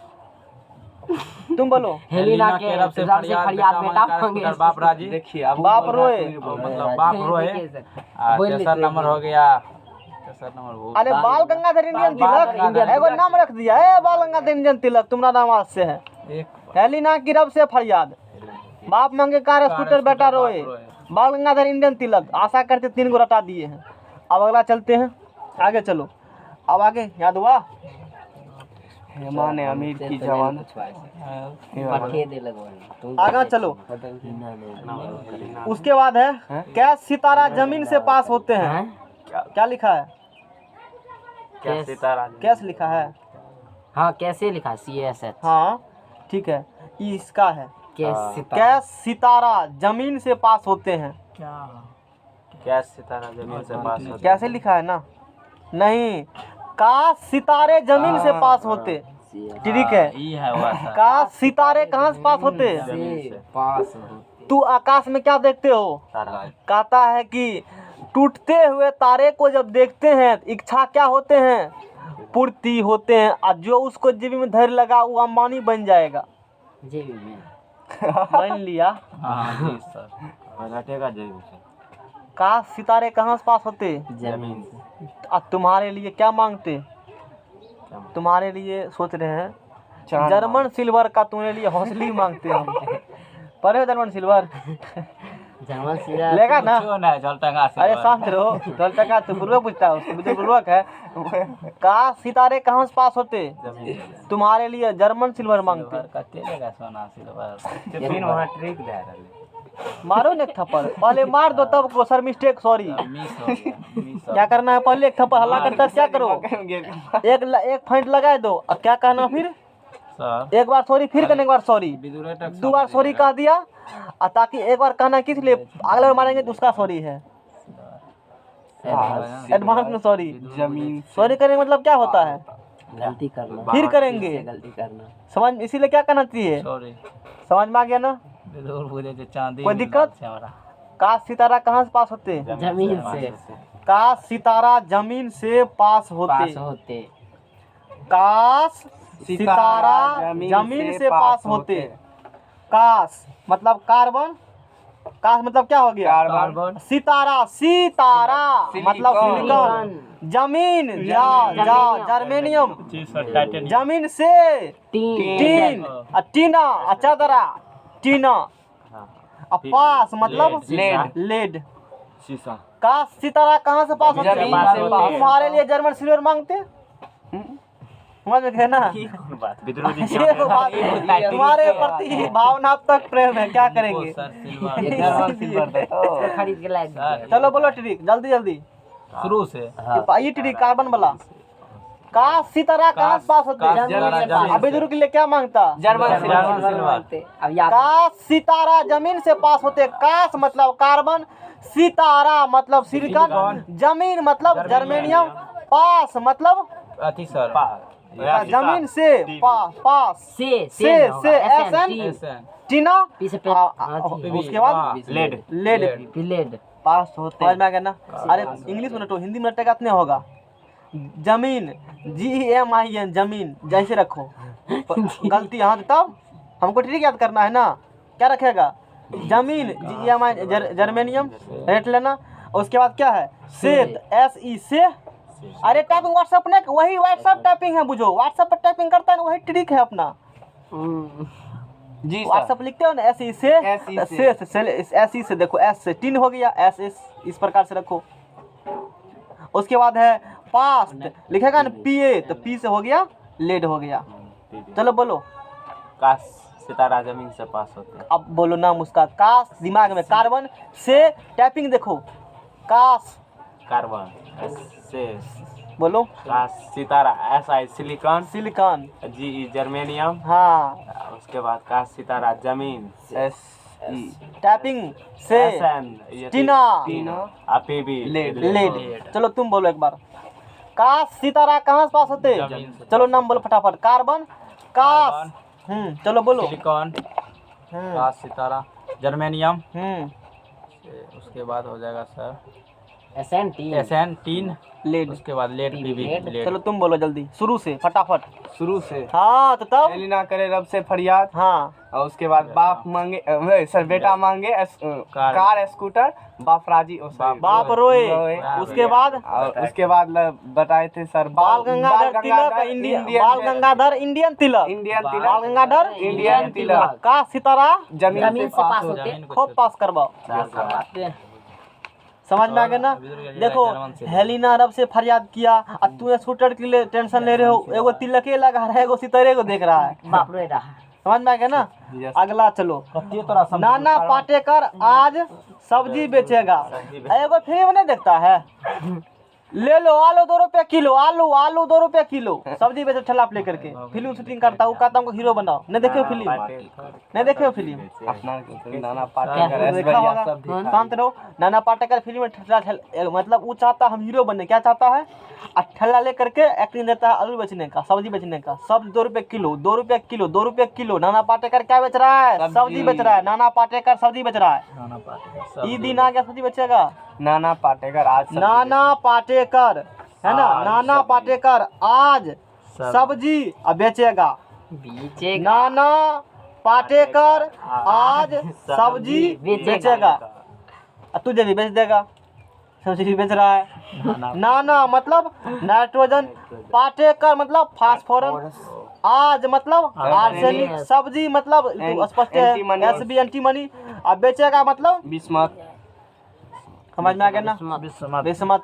Speaker 1: तुम बोलो।
Speaker 3: हेलिना के रब से फरियाद, बेटा मांगे,
Speaker 2: बाप राजी। देखिए
Speaker 1: बाप रोए,
Speaker 2: मतलब बाप रोए। तेसर नंबर हो गया, तेसर नंबर।
Speaker 1: अरे बाल गंगाधर इंडियन तिलक एगो नाम रख दिया है, बाल गंगाधर इंडियन तिलक तुम्हारा नाम आज से है। हेलिना की रब से फरियाद, बाप मांगे कार स्कूटर, बेटा रोए, बाल गंगाधर इंडियन तिलक। आशा करते 3 गो रटा दिए हैं। अब अगला चलते हैं, आगे चलो। अब आगे याद हुआ?
Speaker 5: हेमान अमीर की जवान।
Speaker 4: पठे दे लगवानी
Speaker 1: आगा चलो।
Speaker 4: ना
Speaker 1: उसके बाद है क्या सितारा जमीन से पास होते हैं? क्या लिखा है?
Speaker 2: क्या सितारा
Speaker 1: कैसे लिखा है?
Speaker 3: हाँ कैसे लिखा CSH
Speaker 1: हाँ ठीक है, ये इसका है।
Speaker 3: कैसे
Speaker 1: क्या सितारा जमीन से पास होते हैं?
Speaker 2: क्या सितारा जमीन से पास होता
Speaker 1: कैसे लिखा है ना? नहीं, का सितारे जमीन से पास होते। ठीक है,
Speaker 2: ये है हुआ था
Speaker 1: का सितारे कहाँ से पास होते?
Speaker 3: पास होते
Speaker 1: तू आकाश में क्या देखते हो?
Speaker 2: तारा
Speaker 1: कहता है कि टूटते हुए तारे को जब देखते हैं इच्छा क्या होते हैं? पूर्ति होते हैं। और जो उसको जेबी में धर लगा वो अंबानी बन जाएगा।
Speaker 3: जेबी में
Speaker 1: बन लिया।
Speaker 2: हाँ जी सर घटेगा जमीन से
Speaker 1: का सितारे कहाँ से पास होते?
Speaker 2: जमीन से
Speaker 1: और तुम्हारे लिए क्या मांगते? तुम्हारे लिए सोच रहे हैं जर्मन सिल्वर का, तुम्हारे लिए हौसली मांगते हम। पढ़े हो जर्मन सिल्वर?
Speaker 3: जर्मन सिरा
Speaker 1: लेगा ना?
Speaker 2: क्यों नहीं जलटंगा से
Speaker 1: अरे शांत रहो, चल टका तो पूर्वक पूछता है, उसको मुझे पूर्वक है। का सितारे कहाँ से पास होते?
Speaker 2: जमीन से
Speaker 1: तुम्हारे लिए जर्मन सिल्वर मांगते।
Speaker 2: सिल्वर का तेलेगा सोना सिल्वर
Speaker 5: फिर वहाँ ट्रिक दे रहे।
Speaker 1: मारो ना एक थप्पड़, पहले मार दो तब को सर मिस्टेक सॉरी।
Speaker 2: मिस हो गया मिस हो
Speaker 1: क्या करना है? पहले एक थप्पड़ हल्ला करता क्या करो? एक फेंट लगा दो। और क्या कहना फिर?
Speaker 2: सर
Speaker 1: एक बार सॉरी, फिर करने एक बार सॉरी,
Speaker 2: विदुरे तक
Speaker 1: दो बार सॉरी कह दिया। और ताकि एक बार कहना किस लिए, अगले बार मारेंगे तो उसका सॉरी है। एडवांस में सॉरी।
Speaker 5: जमीन
Speaker 1: सॉरी करने का मतलब क्या होता है?
Speaker 4: गलती करना
Speaker 1: फिर करेंगे।
Speaker 4: गलती करना
Speaker 1: समझ, इसीलिए क्या करना चाहिए?
Speaker 2: सॉरी
Speaker 1: समझ में आ गया ना?
Speaker 2: विदुर बोले जो चांदी
Speaker 1: कोई दिक्कत?
Speaker 2: से हमारा
Speaker 1: का सितारा कहाँ से पास होते?
Speaker 3: जमीन से
Speaker 1: का सितारा जमीन से पास होते।
Speaker 3: पास होते
Speaker 1: काश सितारा जमीन से पास होते। काश मतलब कार्बन। काश मतलब क्या हो गया?
Speaker 5: कार्बन
Speaker 1: सितारा, सितारा मतलब सिलिकॉन। जमीन जर्मेनियम। जमीन से टीन, टीना, चादरा, टीना। पास मतलब लेड।
Speaker 2: शीशा
Speaker 1: का सितारा कहाँ से पास होते?
Speaker 5: जमीन से पास।
Speaker 1: तुम्हारे लिए जर्मन सिल्वर मांगते। समझ में गए ना?
Speaker 2: बात विदुर जी
Speaker 1: ये बात तुम्हारे प्रति भावनात्मक प्रेम है, क्या करेंगे?
Speaker 2: सर सिल्वर
Speaker 5: जर्मन सिल्वर दे तो
Speaker 3: खरीद के लाए
Speaker 2: सर
Speaker 1: चलो बोलो ट्रिक, जल्दी जल्दी।
Speaker 2: शुरू से
Speaker 1: ये ट्रिक कार्बन वाला। का सितारा कहाँ से पास होते? अभी दूर के लिए क्या मांगता?
Speaker 5: जर्मन
Speaker 2: सिल्वर
Speaker 3: अब याद
Speaker 1: का सितारा जमीन से पास होते। काश मतलब कार्बन, सितारा मतलब सिलिकॉन, जमीन मतलब जर्मेनियम, पास मतलब
Speaker 2: अति सर
Speaker 1: जमीन से पास
Speaker 3: से
Speaker 1: SN टीना।
Speaker 3: पीछे
Speaker 1: उसके बाद लेड
Speaker 3: लेड
Speaker 1: पास होते। समझ में आ गया ना? अरे इंग्लिश में रटो, हिंदी में रटेगा तो नहीं होगा। जमीन GEMIN जमीन जैसे रखो। गलती यहाँ तब हमको ट्रिक याद करना है ना। क्या रखेगा? जमीन GEMIN जर्मेनियम रेट लेना। उसके बाद क्या है? सेत SE से। अरे टाइपिंग व्हाट्सएप ने वही व्हाट्सएप टाइपिंग है, बुझो व्हाट्सएप पर टाइपिंग करता है ना, वही ट्रिक है अपना।
Speaker 5: जी
Speaker 1: व्हाट्सएप लिखते हो ना SE से SE से देखो, S से टीन हो गया, S इस प्रकार से रखो। उसके बाद है पास्ट, लिखेगा ना PA तो P से हो गया लेड हो गया। चलो बोलो।
Speaker 2: काश सितारा जमीन से पास होते हैं।
Speaker 1: अब बोलो नाम उसका। काश दिमाग में कार्बन से टाइपिंग देखो। काश
Speaker 2: कार्बन से
Speaker 1: बोलो।
Speaker 2: काश सितारा SI silicon
Speaker 1: silicon
Speaker 2: GE germanium.
Speaker 1: हाँ।
Speaker 2: उसके बाद काश सितारा जमीन
Speaker 1: टाइपिंग से
Speaker 2: SN
Speaker 1: टीना
Speaker 2: PB
Speaker 1: लेड। चलो तुम बोलो एक बार। काश सितारा कहाँ से पास होते?
Speaker 2: जमीन से।
Speaker 1: चलो नाम बोलो फटाफट। कार्बन, काश, चलो बोलो।
Speaker 2: सिलिकॉन काश सितारा जर्मेनियम। उसके बाद हो जाएगा सर SN टीन
Speaker 1: लेड।
Speaker 2: उसके बाद लेड PB लेड।
Speaker 1: चलो तुम बोलो जल्दी शुरू से फटाफट।
Speaker 5: शुरू से
Speaker 1: हाँ तो तब
Speaker 5: पहली ना करे रब से फरियाद।
Speaker 1: हाँ।
Speaker 5: और उसके बाद बाप मांगे सर बेटा मांगे कार स्कूटर, बाप राजी
Speaker 1: बाप रोए। उसके बाद
Speaker 5: और उसके बाद बताए थे सर
Speaker 1: बाल गंगाधर तिलक बाल गंगाधर इंडियन तिलक बाल गंगाधर
Speaker 5: इंडियन तिलक।
Speaker 1: का सितारा
Speaker 5: जमीन से पास
Speaker 3: होते।
Speaker 1: खूब पास करवाओ। समझ में आ गया ना। देखो हेलिना अरब से फरियाद किया और तू स्कूटर के लिए टेंशन ले रहे हो, एगो तिलके लगा रहा है, एगो सितारे को देख रहा है।
Speaker 3: बाप रे रहा।
Speaker 1: समझ में आ गया ना। अगला चलो, नाना पाटेकर आज सब्जी बेचेगा। एगो फ्री में नहीं देखता है, ले लो आलू 2 रुपये किलो, आलू 2 रुपये किलो, सब्जी बेचो ठेला पे लेकर के। फिल्म शूटिंग करता हूँ, कहता हूँ हीरो बनाओ। नहीं देखे हो फिल्म, नहीं देखे हो फिल्म।
Speaker 5: अपना नाना पाटेकर
Speaker 1: देखा होगा, शांत रहो। नाना पाटेकर फिल्म में मतलब वो चाहता हम हीरो बनने, क्या चाहता है, ठेला लेकर के एक्टिंग देता है आलू बेचने का, सब्जी बेचने का। सब 2 रुपये किलो, 2 रुपये किलो, 2 रुपये किलो। नाना पाटेकर क्या बेच रहा है, सब्जी बेच रहा है। नाना पाटेकर सब्जी बेच रहा है। ई दिन आ गया सब्जी बेचेगा।
Speaker 5: नाना पाटेकर आज
Speaker 1: नाना पाटेकर है ना, नाना पाटेकर आज सब्जी बेचेगा। नाना पाटेकर आज सब्जी बेचेगा। तुझे भी बेच देगा, सब्जी बेच रहा है। नाना मतलब नाइट्रोजन, पाटेकर मतलब फास्फोरस, आज मतलब आर्सेनिक, सब्जी मतलब स्पष्ट है एसबी एंटीमनी, अब बेचेगा मतलब
Speaker 5: बिस्मत।
Speaker 1: समझ में आ गया ना, बिस्मत।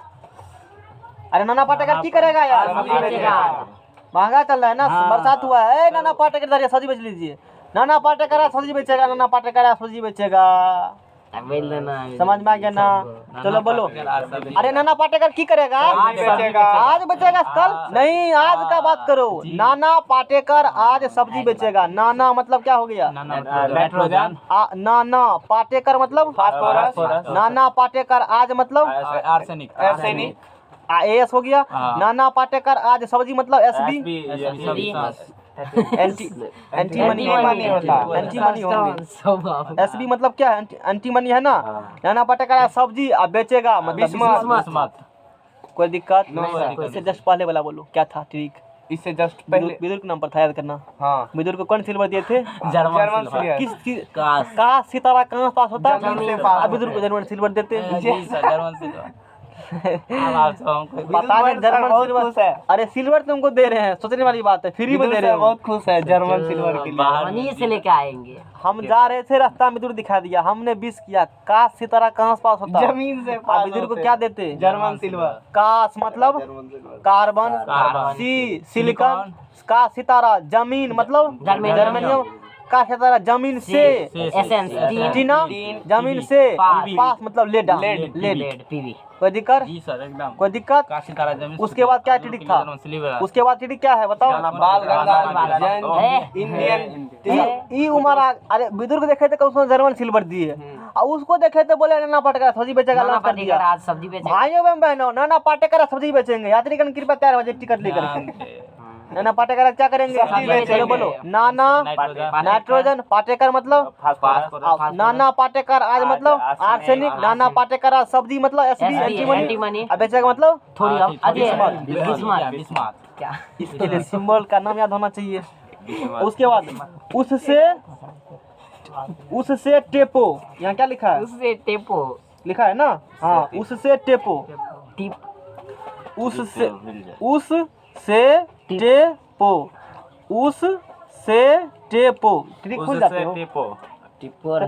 Speaker 1: अरे नाना पाटेकर की करेगा यार, महंगा चल रहा है ना, बरसात हुआ है। नाना पाटेकर सब्जी बेच लीजिए। नाना पाटेकर सब्जी बेचेगा, नाना पाटेकर सब्जी बेचेगा। समझ में आ गया ना। चलो बोलो। अरे नाना पाटेकर की करेगा,
Speaker 5: आज बेचेगा।
Speaker 1: आज बेचेगा, कल नहीं, आज का बात करो। नाना पाटेकर आज सब्जी बेचेगा। नाना मतलब क्या हो गया,
Speaker 2: नाइट्रोजन।
Speaker 1: नाना पाटेकर मतलब
Speaker 5: फास्फोरस।
Speaker 1: नाना पाटेकर आज मतलब
Speaker 2: आर्सेनिक।
Speaker 5: आर्सेनिक।
Speaker 1: एस हो गया। नाना पाटेकर आज सब्जी मतलब एसबी एंटीमनी
Speaker 5: होता है।
Speaker 1: एंटीमनी होंगे। एसबी मतलब क्या है, एंटीमनी है ना। नाना पाटेकर आज सब्जी बेचेगा मतलब
Speaker 2: बिस्मत।
Speaker 1: कोई दिक्कत
Speaker 5: नहीं।
Speaker 1: इससे जस्ट पहले वाला बोलो क्या था ट्रिक।
Speaker 5: इससे जस्ट पहले
Speaker 1: विदुर के नाम पर था, याद करना।
Speaker 5: हाँ,
Speaker 1: विदुर को कौन सिल्वर दिए थे,
Speaker 5: जर्मन सिल्वर।
Speaker 1: किस चीज का सितारा कहाँ पास होता
Speaker 5: जमीन से पास
Speaker 1: है, विदुर को जर्मन सिल्वर देते।
Speaker 2: German silver.
Speaker 1: पता नहीं जर्मन सिल्वर है। अरे सिल्वर तुमको दे रहे हैं, सोचने वाली बात है, फ्री में दे रहे हो।
Speaker 5: बहुत खुश है जर्मन सिल्वर के लिए।
Speaker 3: वहीं से लेके आएंगे।
Speaker 1: हम जा रहे थे, रास्ता में विदुर दिखा दिया, हमने विश किया काश सितारा कहाँ पास होता।
Speaker 5: जमीन से
Speaker 1: अब विदुर को क्या देते,
Speaker 5: जर्मन सिल्वर।
Speaker 1: काश मतलब कार्बन, सी सिलिकॉन, का सितारा जमीन मतलब जर्मेनियम, का सितारा जमीन से
Speaker 3: एसेंस
Speaker 1: टीना, जमीन से पास मतलब लेड।
Speaker 3: पीवी।
Speaker 1: कोई दिक्कत,
Speaker 2: जी सर एकदम।
Speaker 1: कोई दिक्कत।
Speaker 2: का सितारा जमीन।
Speaker 1: उसके बाद क्या ट्रिक था, उसके बाद ट्रिक क्या है बताओ।
Speaker 5: बाल गंगा इंडियन
Speaker 1: ई उमर अरे विदुर को देखे थे उसको जर्मन सिल्वर दिए, और उसको देखे थे बोले नाना पाटेकर सब्जी बेचेगा, लॉन्च कर दिया।
Speaker 3: आज सब्जी बेचेगा।
Speaker 1: भाइयों बहन बहनों, नाना पाटेकर सब्जी बेचेंगे। यात्रीगण कृपया 4 बजे टिकट लेकर के। नाना पाटेकर क्या करेंगे, चलो बोलो। नाना नाइट्रोजन, पाटेकर मतलब नाना पाटेकर आज मतलब आर्सेनिक, नाना पाटेकर आज सब्जी मतलब एसबी एंटीमनी, अब बेचेगा मतलब
Speaker 3: थोड़ी हम
Speaker 2: बिस्मत।
Speaker 3: क्या
Speaker 1: इसके लिए सिंबल का नाम याद होना चाहिए। उसके बाद उससे टेपो, यहाँ क्या लिखा है,
Speaker 3: उससे टेपो
Speaker 1: लिखा है ना। हाँ, उससे टेपो, उससे टेपो ट्रिक खुल जाते हो।
Speaker 3: टिप्पो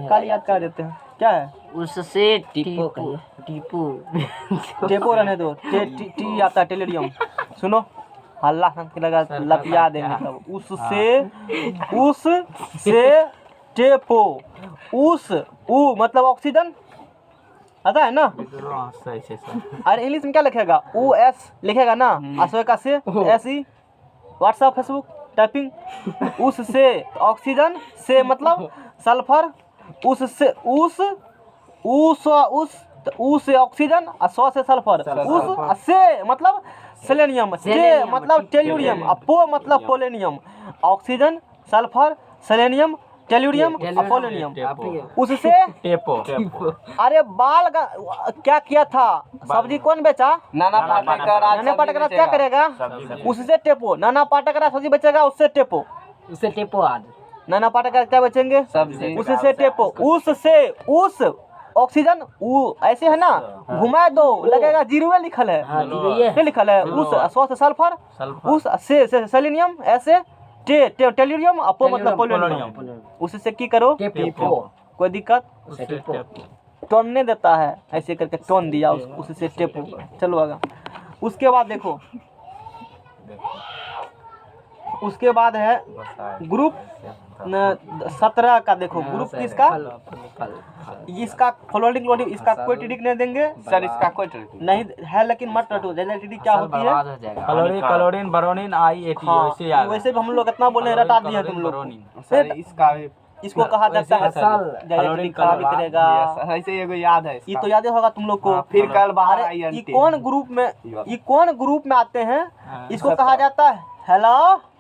Speaker 1: कल याद कर देते हैं क्या है,
Speaker 3: उससे टिप्पो टिप्पो
Speaker 1: टेपो रहने दो। टी आता है टेलेरियम। सुनो हल्ला के लगा लपिया देंगे सब। उससे टेपो, उ मतलब ऑक्सीजन आता है ना। अरे इंग्लिश में क्या लिखेगा, ओ एस लिखेगा ना, असो का से S E, WhatsApp Facebook typing. उससे ऑक्सीजन, से मतलब सल्फर, उससे उस से ऑक्सीजन और 100 से सल्फर। उस से मतलब सेलेनियम, से मतलब टेल्यूरियम, और पो मतलब polonium. Oxygen, sulphur, selenium, tellurium और पोलेनियम। उससे
Speaker 2: टेपो।
Speaker 1: अरे क्या किया था, सब्जी कौन बेचा,
Speaker 5: नाना पाटेकर।
Speaker 1: नाना पाटेकर क्या करेगा, उससे टेपो। नाना पाटेकर सब्जी बेचेगा, उससे टेपो।
Speaker 3: उससे टेपो आज
Speaker 1: नाना पाटेकर क्या बेचेंगे,
Speaker 5: सब्जी।
Speaker 1: उससे टेपो। उससे उस ऑक्सीजन, ऊ ऐसे है ना, घुमा दो लगेगा, जीरो लिखल है, ये लिखल है। उस 100 से सल्फर, उस से सेलेनियम, ऐसे टेल्यूरियम, अपो मतलब पोलेनियम। उससे की करो
Speaker 3: टेपो।
Speaker 1: कोई दिक्कत। टोनने देता है, ऐसे करके टोन दिया उससे टेपो। चलो आगे। उसके बाद देखो, उसके बाद है ग्रुप 17 का। देखो ग्रुप किसका, इसका फ्लोरिन क्लोरीन, इसका कोई टिडिक नहीं देंगे
Speaker 5: सर इसका कोई ट्रिक
Speaker 1: नहीं है, लेकिन मत रटो। जैसे टिडिक क्या होती है,
Speaker 3: बर्बाद हो जाएगा।
Speaker 2: क्लोरीन क्लोरीन बोरोनिन I80
Speaker 1: हाँ
Speaker 2: वैसे याद है।
Speaker 1: वैसे भी हम लोग इतना बोले रटा दिए तुम लोग।
Speaker 2: बोरोनिन।
Speaker 5: सर इसका भी
Speaker 1: इसको कहा जाता है
Speaker 3: असल
Speaker 1: जैसे टिडिक खराबी करेगा।
Speaker 5: ऐसे एगो याद है
Speaker 1: ये
Speaker 5: इसका।
Speaker 1: तो याद होगा तुम लोग को।
Speaker 5: फिर कल बाहर
Speaker 1: अरे
Speaker 5: आई
Speaker 1: ये
Speaker 5: आंटी।
Speaker 1: कौन ग्रुप में आते हैं, इसको कहा जाता है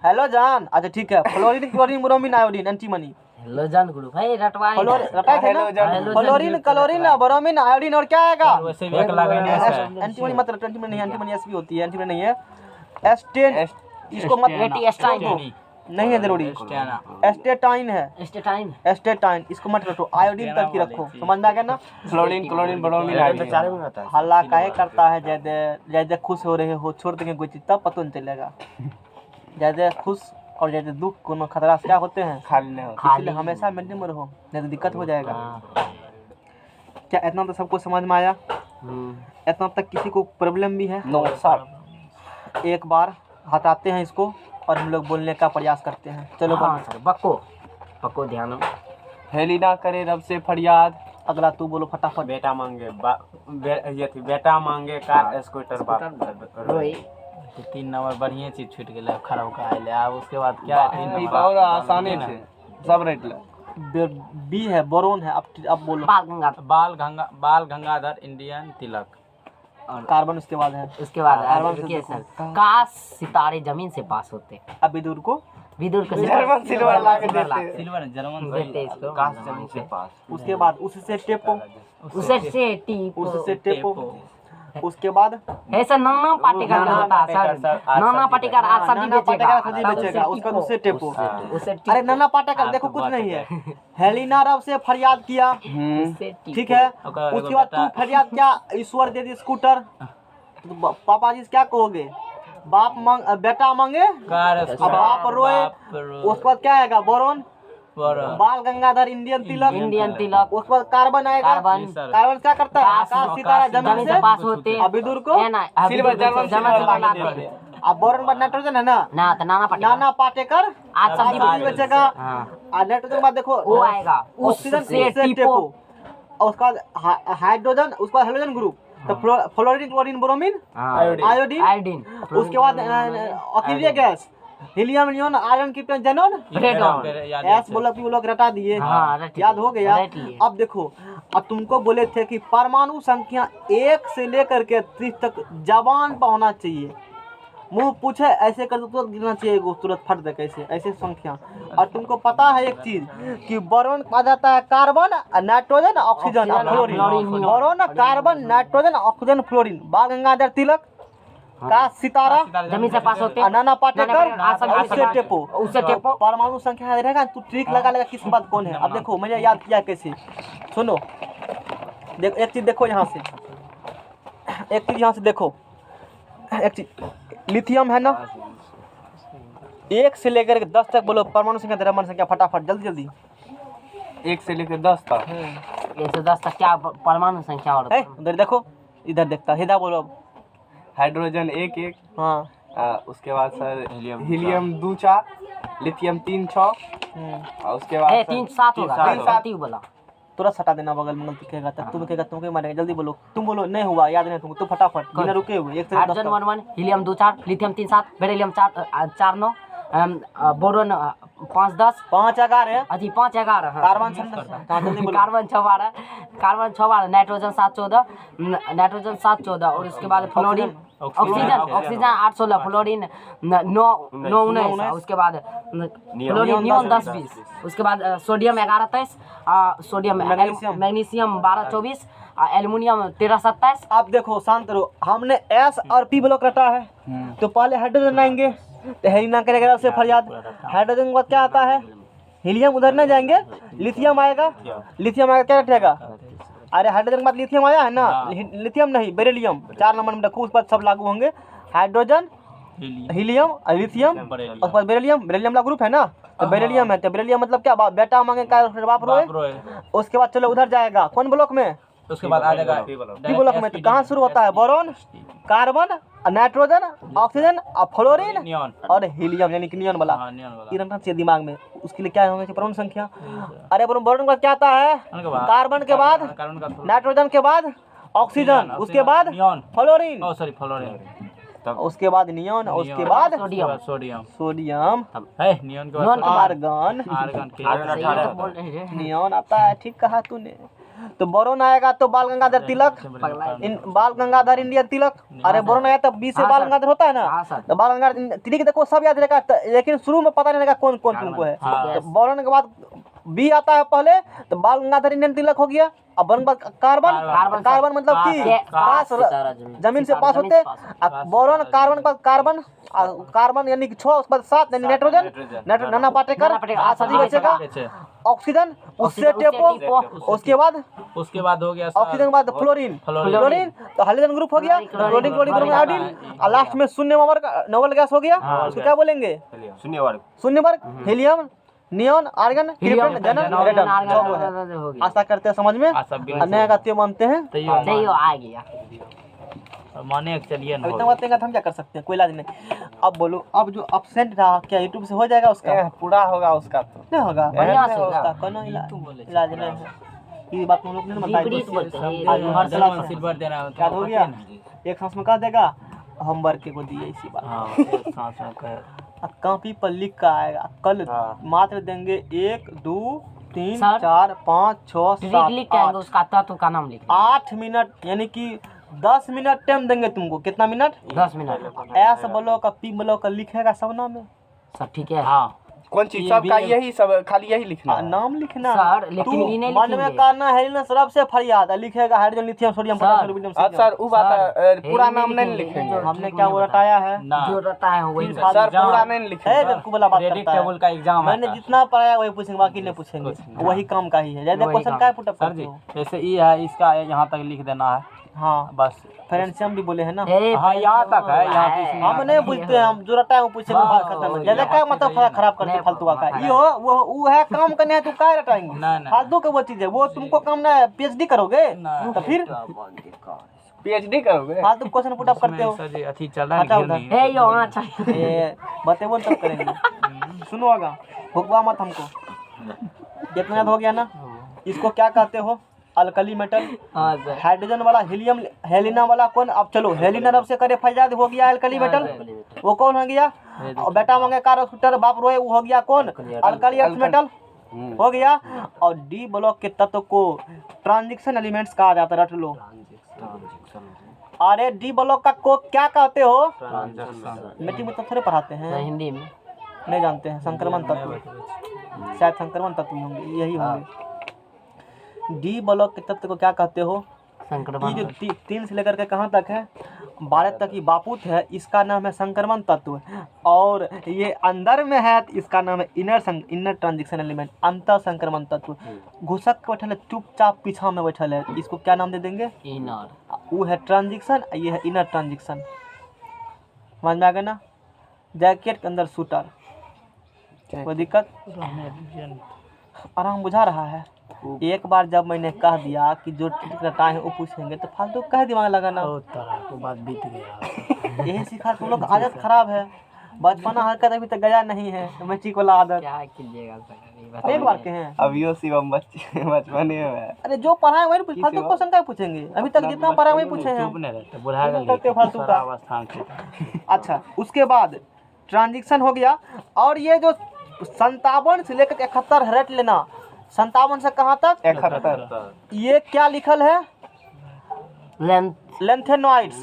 Speaker 1: हेलो जान। अच्छा ठीक है, fluorine chlorine bromine iodine antimony.
Speaker 3: Halogen group है रटवाई।
Speaker 1: रटाए थे ना,
Speaker 5: halogen.
Speaker 1: Fluorine chlorine bromine iodine और क्या आएगा
Speaker 2: वैसे भी एक लगाने से
Speaker 1: एंटीमनी। मतलब एंटीमनी नहीं, एंटीमनी एस भी होती है, एंटीमनी नहीं है एस्टेन। इसको मत
Speaker 3: एस्टाइन
Speaker 1: नहीं है जरूरी, एस्टेटाइन है,
Speaker 3: एस्टेटाइन
Speaker 1: एस्टेटाइन। इसको मत रटो, आयोडीन तक की रखो। समझ में आ गया ना।
Speaker 5: Chlorine chlorine bromine iodine.
Speaker 1: हल्ला काहे करता है, ज्यादा खुश हो रहे हो छोड़ देंगे कोई चीज तब पता नहीं चलेगा। ज्यादा खुश और ज्यादा दुख कोनो खतरा से क्या होते हैं,
Speaker 5: खाली नहीं हो।
Speaker 1: इसलिए हमेशा मेंटेन में रहो, नहीं तो दिक्कत हो जाएगा। क्या इतना तो सबको समझ में आया? इतना तक किसी को प्रॉब्लम भी है?
Speaker 5: No sir.
Speaker 1: एक बार हटाते हैं इसको और हम लोग बोलने का प्रयास करते हैं। चलो
Speaker 3: हाँ सर, बक्को ध्यान।
Speaker 5: हेलिना करे रब से फरियाद।
Speaker 1: अगला तू बोलो फटाफट।
Speaker 2: बेटा मांगे बेटा मांगे कार स्कूटर
Speaker 3: रोई
Speaker 2: 3 नंबर बढ़िया चीज छूट गया खराब का आइले। अब उसके बाद क्या है 3
Speaker 5: ई
Speaker 2: नंबर
Speaker 5: बहुत आसानी से सब रेट ले।
Speaker 1: बी है, बोरोन है। अब बोलो।
Speaker 2: बाल गंगाधर इंडियन तिलक।
Speaker 1: कार्बन उसके बाद है।
Speaker 3: उसके बाद
Speaker 1: कार्बन
Speaker 3: रुकिए
Speaker 1: से
Speaker 3: सर, काश सितारे जमीन से पास होते।
Speaker 1: अब विदुर को
Speaker 3: विदुर को
Speaker 5: जर्मन सिल्वर ला के देते।
Speaker 2: सिल्वर जर्मन
Speaker 3: देते इसको।
Speaker 2: काश जमीन से पास।
Speaker 1: उसके बाद उससे टेपो,
Speaker 3: उससे टीप
Speaker 1: उससे टेपो। उसके बाद
Speaker 3: ऐसा नाना पाटेकर का होता है सर। नाना पाटेकर आज सब्जी
Speaker 1: नाना पाटेकर सब्जी
Speaker 3: बेचेगा।
Speaker 1: बेचेगा, उसका उससे टेपो।
Speaker 3: उससे
Speaker 1: अरे नाना पाटेकर देखो कुछ नहीं है। हेलिना रब से फरियाद किया, ठीक है। उसके बाद तू फरियाद क्या, ईश्वर दे दी स्कूटर, तो पापा जी से क्या कहोगे? बेटा मांगे
Speaker 2: कार
Speaker 1: बाप रोए। उसके बाद क्या आएगा, बोरोन, बाल गंगाधर इंडियन तिलक। उसके बाद कार्बन आएगा। कार्बन क्या करता है, आकाश सितारा जमीन से
Speaker 3: पास होते।
Speaker 1: अब विदुर को
Speaker 5: सिल्वर जर्मन सिल्वर ला के देते।
Speaker 1: अब बोरोन पर नाइट्रोजन है ना,
Speaker 3: ना तो
Speaker 1: नाना पाटेकर
Speaker 3: आज सब्जी
Speaker 1: बेचेगा। और नाइट्रोजन बाद देखो
Speaker 3: वो आएगा
Speaker 1: ऑक्सीजन से टेपो। और उसके बाद हाइड्रोजन, उसके बाद हेलोजन ग्रुप, तो फ्लोरीन क्लोरीन ब्रोमीन आयोडीन। उसके बाद अक्रिय gas, helium neon iron krypton xenon
Speaker 3: radon.
Speaker 1: एस बोलो रटा दिए। याद हो गया। अब देखो, अब तुमको बोले थे कि परमाणु संख्या 1 से लेकर के 30 तक जबान पर होना चाहिए। मुंह पूछे ऐसे कर तुरंत गिरना चाहिए, वो तुरंत फट दे कैसे ऐसे संख्या। और तुमको पता है एक चीज कि बोरोन कहा जाता है कार्बन, नाइट्रोजन, ऑक्सीजन और fluorine. Boron, carbon, nitrogen, oxygen, fluorine. बाल गंगाधर तिलक का सितारा
Speaker 3: जमीन से पास होते।
Speaker 1: नाना पाटेकर उससे टेपो। परमाणु संख्या रहेगा, तू ट्रिक लगा किसके बाद कौन है। अब देखो मैंने याद किया कैसे, सुनो। देखो एक चीज देखो यहाँ से, एक चीज यहाँ से देखो। एक चीज लिथियम है ना, 1 से लेकर 10 तक बोलो परमाणु संख्या, द्रव्यमान संख्या फटाफट जल्दी
Speaker 5: 1 से लेकर 10 तक।
Speaker 3: 110 तक क्या परमाणु संख्या और
Speaker 1: उधर देखो, इधर देखता हिदा बोलो। अब
Speaker 5: हाइड्रोजन 1
Speaker 1: हाँ
Speaker 5: उसके बाद सर हीलियम 2 4, लिथियम 3 6, और उसके बाद
Speaker 3: 3 7 होगा।
Speaker 5: 3 7
Speaker 3: ही बोला
Speaker 1: तुरंत हटा देना बगल में, दिखेगा तब तुम कहेगा तुमको मारेंगे। जल्दी बोलो, तुम बोलो नहीं हुआ, याद नहीं तुमको, तुम फटाफट बिना रुके हुए 1 से 10
Speaker 3: hydrogen 1 1, helium 2 4, lithium 3 7, beryllium 4 9, boron 5 10,
Speaker 1: 5 11 है।
Speaker 3: अजी 5 11,
Speaker 1: कार्बन 6
Speaker 3: कार्बन 6 12, नाइट्रोजन 7 14, नाइट्रोजन 7 14, और उसके बाद फ्लोरीन, ऑक्सीजन 8 16, फ्लोरीन 9 19, उसके बाद फ्लोरीन नियॉन 10 20, उसके बाद सोडियम 11 23, सोडियम मैग्नीशियम 12 24, एल्युमिनियम 13 27।
Speaker 1: अब देखो शांत रहो, हमने एस और पी ब्लॉक रटा है, तो पहले हाइड्रोजन आएंगे, तो हेलिना करेगा उससे फरियाद। हाइड्रोजन के बाद क्या आता है, हीलियम उधर नहीं जाएंगे, लिथियम आएगा क्या रटेगा। अरे हाइड्रोजन के बाद लिथियम आया है ना, लिथियम नहीं बेरिलियम 4 नंबर में रखो, उस पर सब लागू होंगे। हाइड्रोजन, हीलियम, लिथियम, उसके बाद बेरिलियम का ग्रुप है ना, तो बेरिलियम है, तो बेरिलियम मतलब क्या, बेटा मांगे का बाप रोए। उसके बाद चलो उधर जाएगा कौन ब्लॉक में,
Speaker 2: उसके बाद आ जाएगा
Speaker 1: डी ब्लॉक में तो कहाँ शुरू होता है? बोरॉन, कार्बन, नाइट्रोजन, ऑक्सीजन और फ्लोरीन
Speaker 2: नियॉन।
Speaker 1: और हीलियम यानी कि नियॉन वाला।
Speaker 2: हाँ, नियॉन वाला।
Speaker 1: ये रखना चाहिए दिमाग में। उसके लिए क्या होना चाहिए? परमाणु संख्या। अरे बोरॉन के बाद क्या आता है? कार्बन के बाद
Speaker 2: कार्बन का
Speaker 1: नाइट्रोजन के बाद ऑक्सीजन, उसके बाद
Speaker 2: नियॉन।
Speaker 1: फ्लोरीन,
Speaker 2: ओ सॉरी फ्लोरीन।
Speaker 1: उसके बाद नियॉन, उसके बाद
Speaker 3: सोडियम।
Speaker 2: सोडियम
Speaker 1: सोडियम,
Speaker 2: है, नियॉन के
Speaker 3: नियॉन
Speaker 2: बाद
Speaker 3: के बाद
Speaker 1: आर्गन,
Speaker 2: आर्गन के
Speaker 3: सही है तो बोल रहे हैं।
Speaker 1: नियॉन आता है। ठीक कहा तूने। तो बोरोन आएगा तो बाल गंगाधर तिलक, इन बाल गंगाधर इंडियन तिलक। अरे बोरोन आया तो बी से
Speaker 3: हाँ
Speaker 1: बाल
Speaker 3: सर।
Speaker 1: गंगाधर होता है ना,
Speaker 3: हाँ सर।
Speaker 1: तो बाल गंगाधर तिलक देखो सब याद रहेगा, लेकिन शुरू में पता नहीं रहेगा कौन कौन तुमको है।
Speaker 2: हाँ।
Speaker 1: तो बोरोन के बाद बी आता है पहले, तो बाल गंगाधर इंडियन तिलक हो गया। अब बोरोन के बाद कार्बन,
Speaker 3: कार्बन।
Speaker 1: कार्बन मतलब कि पास
Speaker 4: सितारा जमीन।
Speaker 1: जमीन से पास होते। बोरोन कार्बन के बाद कार्बन, कार्बन यानी कि 6, उसके बाद 7 यानी नाइट्रोजन, नाना पाटेकर
Speaker 3: नाना पाटेकर,
Speaker 1: आसादी बचेगा। ऑक्सीजन, उससे टेपो, उसके बाद
Speaker 2: उसके बाद हो गया
Speaker 1: ऑक्सीजन के बाद फ्लोरीन,
Speaker 2: फ्लोरीन।
Speaker 1: फ्लोरीन तो हाइड्रोजन ग्रुप हो गया, क्लोरीन, क्लोरीन, क्लोरीन, आयोडीन, और लास्ट में शून्य नोबल गैस हो गया। उसको क्या बोलेंगे? शून्य वर्ग, हीलियम, नियॉन, आर्गन, क्रिप्टन, जनन, रेडन।
Speaker 3: हो गया।
Speaker 1: आशा करते हैं समझ में अन्य गाते मानते हैं।
Speaker 3: सही हो, आ गया।
Speaker 2: माने चलिए
Speaker 1: अब इतना बातें तो हम क्या कर सकते हैं? कोई इलाज नहीं। अब बोलो, अब जो अपसेंट रहा क्या यूट्यूब से हो जाएगा उसका?
Speaker 5: पूरा होगा उसका तो।
Speaker 1: नहीं होगा,
Speaker 3: बढ़िया से
Speaker 1: उसका
Speaker 3: होगा।
Speaker 1: कोनो इलाज नहीं है। ये बात हम लोग ने
Speaker 3: विपरीत
Speaker 1: बताई।
Speaker 3: बोलते हैं।
Speaker 1: हर साल
Speaker 2: सिल्वर देना
Speaker 1: क्या हो गया? एक सांस में कह देगा हम वर्ग को दिए इसी बात।
Speaker 2: हाँ, एक सांस में कहे।
Speaker 1: कॉपी पर लिख कर आएगा कल।
Speaker 2: हाँ।
Speaker 1: मात्र देंगे 1 2 3
Speaker 3: सर,
Speaker 1: 4 5 6
Speaker 3: ट्रिक
Speaker 1: 7
Speaker 3: लिख के आएंगे, उसका तत्व का नाम लिख।
Speaker 1: 8 मिनट यानी कि 10 मिनट टाइम देंगे तुमको। कितना मिनट?
Speaker 3: 10 मिनट।
Speaker 1: एस ब्लॉक का पी ब्लॉक का लिखेगा सब नाम में।
Speaker 3: सब ठीक है।
Speaker 2: हाँ,
Speaker 5: कौन चीज सबका यही सब खाली यही लिखना है।
Speaker 1: नाम लिखना
Speaker 3: सर, लेकिन
Speaker 1: तू
Speaker 3: ये नहीं
Speaker 1: मन में
Speaker 3: लिखेंगे।
Speaker 1: करना है ना, सरब से फरियाद है, लिखेगा hydrogen, lithium, sodium,
Speaker 3: sir,
Speaker 1: potassium, aluminium,
Speaker 5: अच्छा सर वो बात है, पूरा
Speaker 3: यही
Speaker 5: नाम नहीं
Speaker 3: लिखेंगे।
Speaker 5: लिखेंगे।
Speaker 1: हमने क्या वो रटाया है?
Speaker 2: ना
Speaker 3: जो रहता है वही।
Speaker 5: सर पूरा नहीं लिखेंगे।
Speaker 1: बेवकूफ वाला बात
Speaker 2: क्रेडिट
Speaker 1: करता है।
Speaker 2: टेबल का एग्जाम है।
Speaker 1: मैंने जितना पढ़ाया वही पूछेंगे, बाकी नहीं पूछेंगे। वही काम का ही है। ज्यादा
Speaker 3: वही
Speaker 1: क्वेश्चन
Speaker 3: काम।
Speaker 1: का पुट अप
Speaker 2: सर
Speaker 1: करते
Speaker 2: जी,
Speaker 1: हो?
Speaker 2: जैसे ई है, इसका यहाँ तक लिख देना है
Speaker 1: हाँ,
Speaker 2: बस।
Speaker 1: फ्रेंडशिप भी बोले है ना।
Speaker 2: हाँ, यहाँ तक है, यहाँ तक इसमें।
Speaker 1: हम नहीं पूछते हैं, हम जो रटा है वो पूछेंगे, बात खत्म है। ज्यादा क्या मतलब खराब करते फालतू का? ये हो वो है काम करने है, तू क्या रटाएंगे?
Speaker 2: नहीं।
Speaker 1: फालतू का वो चीज है, वो तुमको काम ना है। पीएचडी करोगे
Speaker 2: नहीं।
Speaker 1: तो फिर
Speaker 5: पीएचडी करोगे?
Speaker 1: फालतू क्वेश्चन पुट अप करते हो।
Speaker 2: सर जी अथी चल रहा है
Speaker 1: हटाओ
Speaker 2: घेरनी।
Speaker 3: हे यो होना चाहिए।
Speaker 1: ये बतेबो तब करेंगे। सुनो आगा, भुगवा मत हमको। कितना याद हो गया ना? इसको क्या कहते हो? Alkali metal.
Speaker 3: हाँ सर।
Speaker 1: हाइड्रोजन वाला हीलियम, हेलिना वाला कौन? अब चलो हेलिना रब से करे फैजाद हो गया अल्कली मेटल। वो कौन हो गया? और बेटा मांगे कारस्टर बाप रोए, वो हो गया कौन? अल्कली अर्थ मेटल हो गया। और डी ब्लॉक के तत्व को ट्रांजिशन एलिमेंट्स कहा जाता है। रट लो। अरे डी ब्लॉक का को क्या कहते हो? मिट्टी में तो थोड़े पढ़ाते हैं,
Speaker 3: हिंदी में
Speaker 1: नहीं जानते हैं। संक्रमण तत्व, शायद संक्रमण तत्व होंगे, यही होंगे। डी ब्लॉक के तत्व को क्या कहते हो? ये
Speaker 3: संक्रमण।
Speaker 1: जो 3 से लेकर के कहाँ तक है? 12 तक की बापूत है, इसका नाम है संक्रमण तत्व। और ये अंदर में है तो इसका नाम है इनर ट्रांजिशन एलिमेंट, अंतर संक्रमण तत्व। घुसक के बैठल है, चुपचाप पीछा में बैठल है, इसको क्या नाम दे देंगे?
Speaker 3: इनर।
Speaker 1: वो है ट्रांजिशन, ये है इनर ट्रांजिशन। समझ में आ गया ना? जैकेट के अंदर शूटर, कोई दिक्कत? आराम बुझा रहा है। एक बार जब मैंने कह दिया कि जो रटाए हैं वो पूछेंगे, तो फालतू कह दिमाग लगाना।
Speaker 2: तो बात बीत गया।
Speaker 1: यही सिखा तुम लोग, आदत खराब है। बचपना हरकत अभी तक गया नहीं है, मैट्रिक वाला आदत।
Speaker 3: क्या कीजिएगा सर?
Speaker 1: एक बार के हैं।
Speaker 5: अभियो शिवम बचपन में है।
Speaker 1: अरे जो पढ़ाए वही पूछ, फालतू क्वेश्चन क्या पूछेंगे? अभी तक जितना पढ़ा वही पूछे हैं।
Speaker 2: चुप नहीं रहते, बुढ़ा गए
Speaker 1: करते फालतू का।
Speaker 2: अवस्था से।
Speaker 1: अच्छा, उसके बाद ट्रांजिशन हो गया। और ये जो 57 से लेकर 71 रट लेना। 57 से कहाँ तक?
Speaker 5: 71।
Speaker 1: ये क्या लिखल है?
Speaker 3: लेंथ।
Speaker 1: लेंथेनॉइड्स।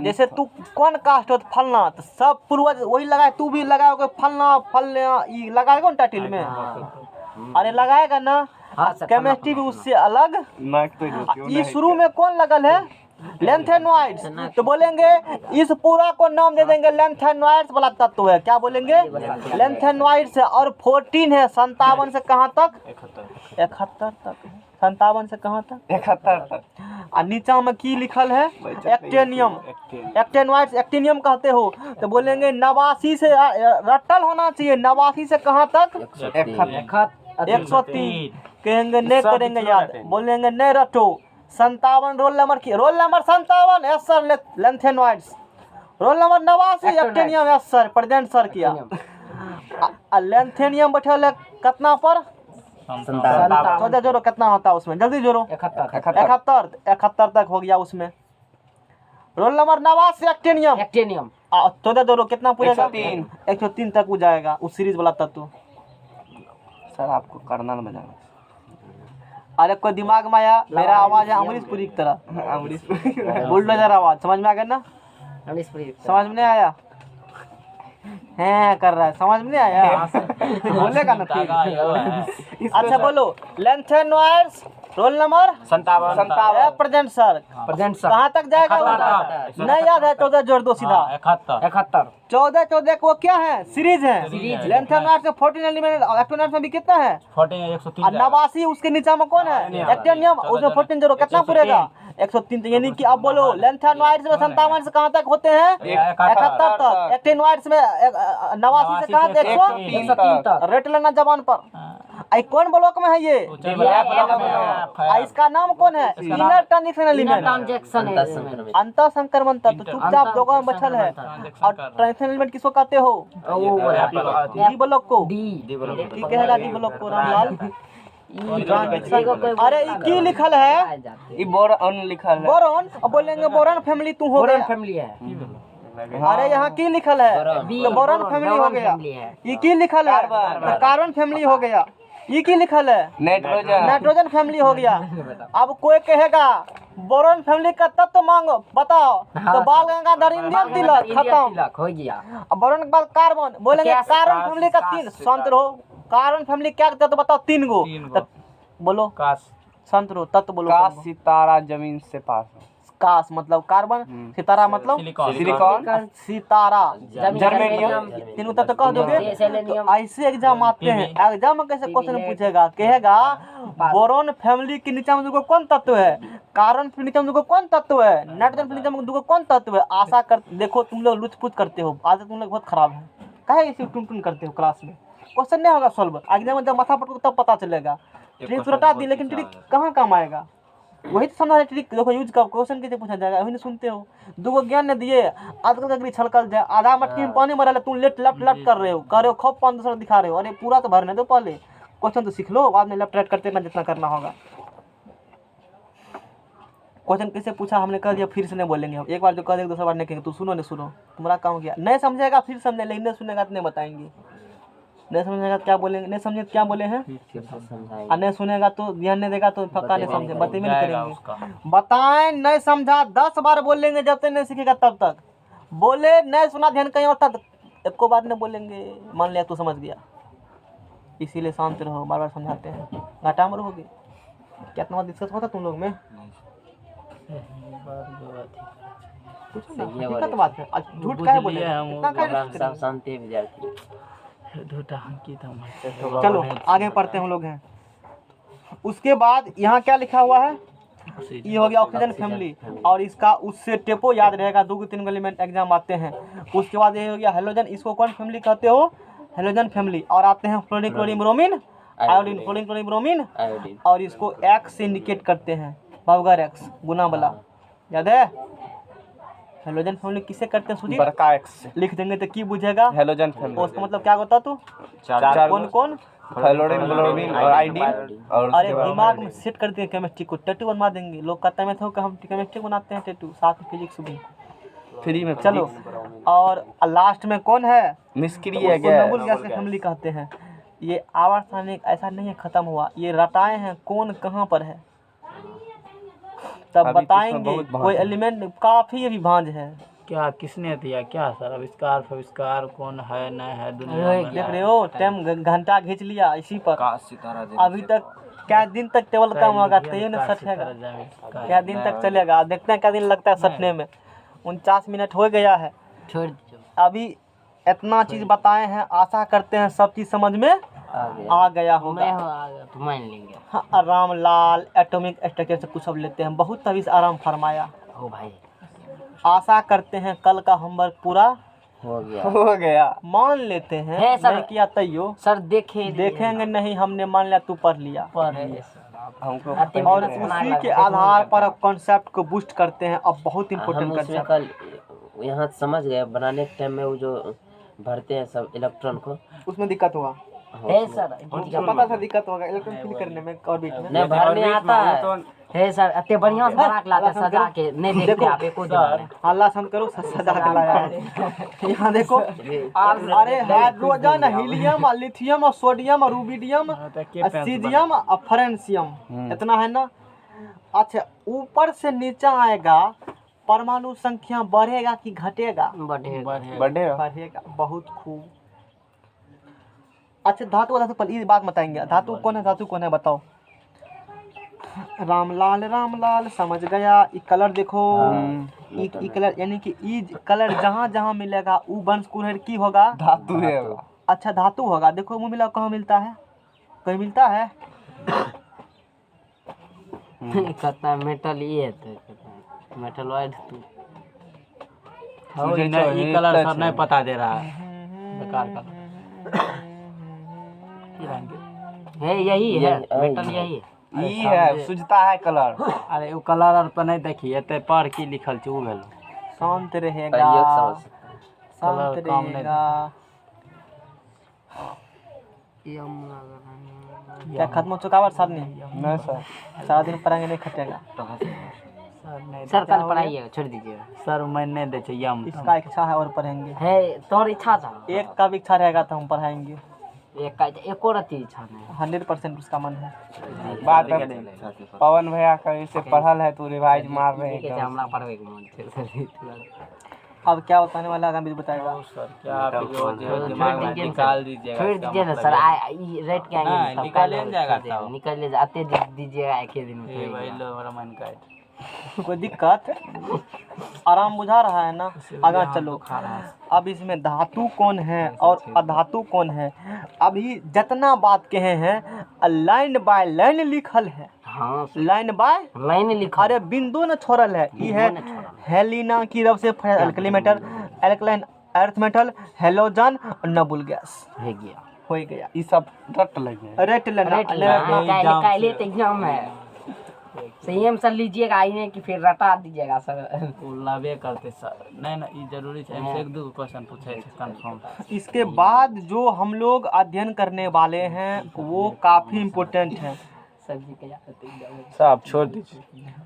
Speaker 1: जैसे तू कौन कास्ट हो? फलना, तो सब पूर्वज वही लगाए, तू भी लगाओगे फलना फलना, ये लगाएगा ना टाइटल में। अरे लगाएगा ना।
Speaker 3: हाँ सर,
Speaker 1: केमिस्ट्री भी उससे अलग।
Speaker 5: नाक तो जो
Speaker 1: ये शुरू में कौन लगल है? लेंथेनॉइड्स। तो बोलेंगे इस पूरा को नाम दे देंगे लेंथेनॉइड्स वाला तत्व है। क्या बोलेंगे? लेंथेनॉइड्स है। और 14 है 57 से कहाँ तक? 71 तक। 57 से कहाँ तक?
Speaker 5: 71 तक।
Speaker 1: और नीचा में की लिखल है? एक्टेनियम। एक्टेनॉइड्स एक्टिनियम कहते हो। तो बोलेंगे 89 से रट्टल होना चाहिए। 89 से कहाँ तक?
Speaker 5: 71।
Speaker 1: 103। कहेंगे नहीं करेंगे याद, बोलेंगे नहीं रटो। 57 रोल नंबर की, roll number 57, yes sir, lanthanoids. Roll number 89 actinium, yes sir, present sir किया। लेंथेनियम बैठल है कितना पर? 14 जोड़ो, कितना होता है उसमें, जल्दी जोड़ो। 71 तक हो गया उसमें। रोल नंबर 89 एक्टिनियम,
Speaker 3: एक्टिनियम
Speaker 1: 14 जोड़ो, कितना पूरेगा?
Speaker 5: 103।
Speaker 1: 103 तक हो जाएगा उस सीरीज वाला तत्व।
Speaker 5: सर आपको कर्नल में जाना
Speaker 1: अरे कोई दिमाग में आया? मेरा आवाज है अमरीश पुरी की तरह, बुलडोजर आवाज, समझ में आ गया ना? समझ में नहीं आया? हैं कर रहा है, समझ में नहीं आया? बोलेगा ना फिर। अच्छा बोलो, lanthanoids roll number
Speaker 5: 57।
Speaker 1: Present sir, कहाँ तक जाएगा? नहीं याद है, 14 जोड़ दो सीधा।
Speaker 3: 71
Speaker 1: 14 को क्या है? सीरीज है। लेंथेनॉइड्स में 14 एलिमेंट, एक्टिनियम में भी कितना है? 89। उसके नीचे में कौन है? एक्टिनियम, उसमें 14 जोड़ो, कितना पूरेगा? 103। यानी कि अब बोलो लेंथेनॉइड्स में 57 से कहाँ तक होते हैं? 71 तक। एक्टिनॉइड्स में 89 से कहाँ तक? 103 तक। रेट लेना जबान पर। आई कौन ब्लॉक में है ये? इसका नाम कौन है? इनर ट्रांजिशन एलिमेंट, अंतर संक्रमण तत्व। चुपचाप जगह में बैठल है। और ट्रांजिशन एलिमेंट किसको कहते हो? डी ब्लॉक को। डी कहेगा डी ब्लॉक को रामलाल। अरे की लिखल है?
Speaker 5: ये बोरॉन लिखल है।
Speaker 1: बोरॉन, अब बोलेंगे बोरॉन फैमिली तू हो गया।
Speaker 3: फैमिली है।
Speaker 1: अरे यहाँ की लिखल है? तो बोरॉन फैमिली हो गया। ये की लिखल है? तो कार्बन फैमिली हो गया। ये की लिखल है? नाइट्रोजन फैमिली हो गया। अब कोई कहेगा बोरॉन फैमिली का तत्व मांगो, बताओ, तो बाल गंगाधर इंडियन तिलक, खत्म हो गया। अब बोरॉन के बाद कार्बन, बोलेंगे कार्बन फैमिली का 3, शांत रहो। कार्बन फैमिली क्या तत्व बताओ? 3 गो। बोलो, शांत रहो, तत्व बोलो।
Speaker 5: काश सितारा जमीन से पास।
Speaker 1: काश मतलब कार्बन, सितारा मतलब
Speaker 5: सिलिकॉन,
Speaker 1: सितारा
Speaker 5: जर्मेनियम।
Speaker 1: तीनों तत्व कह दोगे। तो ऐसे एग्जाम आते हैं, एग्जाम में कैसे क्वेश्चन पूछेगा? कहेगा बोरॉन फैमिली के नीचे में दुगो कौन तत्व है? कार्बन के नीचे में दुगो कौन तत्व है? नाइट्रोजन के नीचे में दुगो कौन तत्व है? आशा कर, देखो तुम लोग लुचपुच करते हो, आदत तुम लोग बहुत खराब है। काहे इसे टुन करते हो क्लास में? क्वेश्चन नहीं होगा सॉल्व, एग्जाम में जब माथा पटको तब पता चलेगा। ट्रिक रटा दी, लेकिन ट्रिक कहाँ काम आएगा? वही तो समझा ट्रिक, देखो यूज कब, क्वेश्चन कैसे पूछा जाएगा, वही नहीं सुनते हो। दुगो ज्ञान ने दिए, आजकल तक छलकल जाए, आधा मटकी में पानी भरा, तुम लेट लट कर रहे हो, खूब 5 दूसरा दिखा रहे हो। अरे पूरा तो भरने दो, पहले क्वेश्चन तो सीख लो, बाद में लेफ्ट राइट करते ना जितना करना होगा। क्वेश्चन कैसे पूछा हमने कह दिया, फिर से नहीं बोलेंगे। एक बार जो कह देंगे दूसरा बार नहीं कहेंगे। तू सुनो नहीं सुनो, तुम्हारा काम किया। नहीं समझेगा फिर समझे, लेकिन नहीं सुनेगा तो नहीं बताएंगे। नहीं समझेगा क्या बोलेंगे, नहीं समझे क्या बोले हैं, और नहीं सुनेगा तो ध्यान नहीं देगा तो पक्का नहीं समझे, बतेबे नहीं करेंगे। बताएं, नहीं समझा 10 बार बोलेंगे, जब तक नहीं सीखेगा तब तक। बोले नहीं सुना, ध्यान कहीं और था, एक बार नहीं बोलेंगे, मान लिया तू समझ गया। इसीलिए शांत रहो, बार बार समझाते हैं। घाटा में रहोगे। कितना डिस्कस होता तुम लोग में? दिक्कत बात है, झूठ काहे बोले? इतना काहे?
Speaker 4: शांति विद्यार्थी।
Speaker 1: चलो आगे पढ़ते हम लोग हैं। उसके बाद यहाँ क्या लिखा हुआ है? ये हो गया ऑक्सीजन फैमिली, और इसका उससे टेपो याद रहेगा, 2-3 एलिमेंट एग्जाम आते हैं। उसके बाद ये हो गया हेलोजन, इसको कौन फैमिली कहते हो? Halogen family. और आते हैं fluorine chlorine bromine iodine, fluorine chlorine bromine, और इसको एक्स से इंडिकेट करते हैं, बवगर एक्स गुना वाला, याद है? हेलोजन फैमिली किसे करते हैं सुजीत?
Speaker 5: बड़का एक्स
Speaker 1: लिख देंगे तो की बुझेगा?
Speaker 5: Halogen family.
Speaker 1: उसका मतलब क्या होता? तू
Speaker 5: चार
Speaker 1: कौन कौन?
Speaker 5: फ्लोरीन ब्रोमीन और आयोडीन। और
Speaker 1: अरे दिमाग में सेट करते हैं केमिस्ट्री को, टैटू बनवा देंगे। लोग कहते हैं तो हम केमिस्ट्री बनाते हैं टैटू, साथ में फिजिक्स भी
Speaker 5: फ्री में।
Speaker 1: चलो, और लास्ट में कौन है?
Speaker 5: निष्क्रिय गैस,
Speaker 1: नोबल गैस फैमिली कहते हैं। ये आवर्त सारणी ऐसा नहीं है खत्म हुआ, ये रटाए हैं कौन कहाँ पर है, तब बताएंगे। कोई एलिमेंट काफी अभी भांज है।
Speaker 2: क्या किसने दिया क्या सर? आविष्कार कौन है नहीं है दुनिया में?
Speaker 1: देख रहे हो, टाइम घंटा खींच लिया इसी पर। अभी तक क्या दिन तक टेबल कम होगा, तैयो नहीं सटेगा। क्या दिन तक चलेगा, देखते हैं क्या दिन लगता है सटने में। 49 मिनट हो गया है। अभी इतना चीज बताए हैं, आशा करते हैं सब चीज समझ में आ गया होगा।
Speaker 3: तो मान लेंगे।
Speaker 1: हाँ, रामलाल एटॉमिक स्ट्रक्चर से कुछ अब लेते हैं, बहुत अभी आराम फरमाया।
Speaker 3: ओ भाई,
Speaker 1: आशा करते हैं कल का होमवर्क पूरा
Speaker 5: हो गया।
Speaker 1: मान लेते हैं,
Speaker 3: है सर।
Speaker 1: नहीं किया तैयो
Speaker 3: सर देखेंगे
Speaker 1: नहीं, हमने मान लिया, तू पढ़ लिया।
Speaker 5: हमको
Speaker 1: और उसी के आधार पर अब कॉन्सेप्ट को बूस्ट करते हैं। अब बहुत
Speaker 4: हम
Speaker 1: इम्पोर्टेंट
Speaker 4: उसमें
Speaker 1: कॉन्सेप्ट
Speaker 4: कल यहाँ समझ गए बनाने के टाइम में वो जो भरते हैं सब इलेक्ट्रॉन को।
Speaker 1: उसमें दिक्कत हुआ।
Speaker 3: है सर
Speaker 1: मुझे पता था दिक्कत होगा इलेक्ट्रॉन फिल करने में और बीच में।
Speaker 4: नहीं भरने आता है।
Speaker 3: है सर अत्ते बढ़िया से बना के लाते सजा के नहीं देखते आप एको दिन।
Speaker 1: अल्लाह संत करो सजा के लाया है। यहाँ देखो अरे हाइड्रोजन हीलियम लिथियम और सोडियम और रूबिडियम सीजियम और फ्रेंसियम इतना है ना। अच्छा ऊपर से नीचा आएगा परमाणु संख्या बढ़ेगा कि घटेगा? बढ़ेगा। बहुत खूब। अच्छा धातु पर ये बात बताएंगे। धातु कौन है बताओ? रामलाल समझ गया। ये कलर देखो ये कलर यानी कि ई कलर जहाँ जहाँ मिलेगा वो वंश कुरहर की होगा
Speaker 5: धातु है।
Speaker 1: अच्छा धातु होगा। देखो वो मिला कहाँ मिलता है? कहीं मिलता है?
Speaker 3: कहता है मेटल ये है तो मेटल वाइड
Speaker 2: ये कलर सर नहीं पता दे रहा है बेकार का
Speaker 3: है यही है मेटल यही है।
Speaker 5: ई है सुझता है कलर।
Speaker 2: अरे वो कलर और पर नहीं देखी एते पर की लिखल छै उ भेल
Speaker 1: शांत रहेगा
Speaker 4: प्रयोग समझ सकते हैं।
Speaker 1: शांत
Speaker 2: कलर काम नहीं
Speaker 1: रहेगा। क्या खत्म हो चुका सर?
Speaker 5: नहीं सर
Speaker 1: सारा दिन पढ़ाएंगे नहीं खटेगा।
Speaker 3: सर कल पढ़ाइएगा छोड़ दीजिएगा।
Speaker 2: सर मैं नहीं दे छै यम
Speaker 1: इसका इच्छा है और पढ़ेंगे।
Speaker 3: है तोर इच्छा था
Speaker 1: एक का भी इच्छा रहेगा तो हम पढ़ाएंगे।
Speaker 3: एक का एको रति इच्छा नहीं
Speaker 1: 100% उसका मन है।
Speaker 5: बात पवन भैया कहीं से पढ़ल है तो रिवाइज मार रहे
Speaker 3: ठीक है
Speaker 5: हैं।
Speaker 3: हमरा पढ़वे के मन छै सर।
Speaker 1: अब क्या बताने वाला आगे बताएगा?
Speaker 2: सर क्या आप जो दिमाग में निकाल दीजिएगा
Speaker 3: छोड़ दीजिए ना सर रेट के
Speaker 2: हाँ,
Speaker 3: आएंगे
Speaker 2: निकाल ले जाएगा तब।
Speaker 3: निकल ले जाते दीजिएगा एक ही दिन में
Speaker 2: ए भाई लो मेरा मन का
Speaker 1: कोई दिक्कत? आराम बुझा रहा है ना? आगे चलो। अब इसमें धातु कौन है और अधातु कौन है? अभी जितना बात कहे हैं लाइन बाय लाइन लिखल है।
Speaker 3: हाँ
Speaker 1: लाइन बाय
Speaker 3: लाइन लिखा
Speaker 1: अरे बिंदु न छोड़ल है। ये है हेलिना की तरफ से alkali metal alkaline earth metal halogen और नबुल गैस
Speaker 3: है गया
Speaker 1: हो गया।
Speaker 5: ये सब रट लगे।
Speaker 1: रेट लेना
Speaker 3: काले तो एग्जाम है संयम सर लीजिएगा आईने की फिर रटा दीजिएगा सर।
Speaker 2: लावे करते सर नहीं ना ये जरूरी है हमसे एक दो क्वेश्चन पूछे कंफर्म।
Speaker 1: इसके बाद जो हम लोग अध्ययन करने वाले हैं वो काफी इम्पोर्टेंट है।
Speaker 3: सब्जी का एग्जाम
Speaker 5: सर आप छोड़ दीजिए।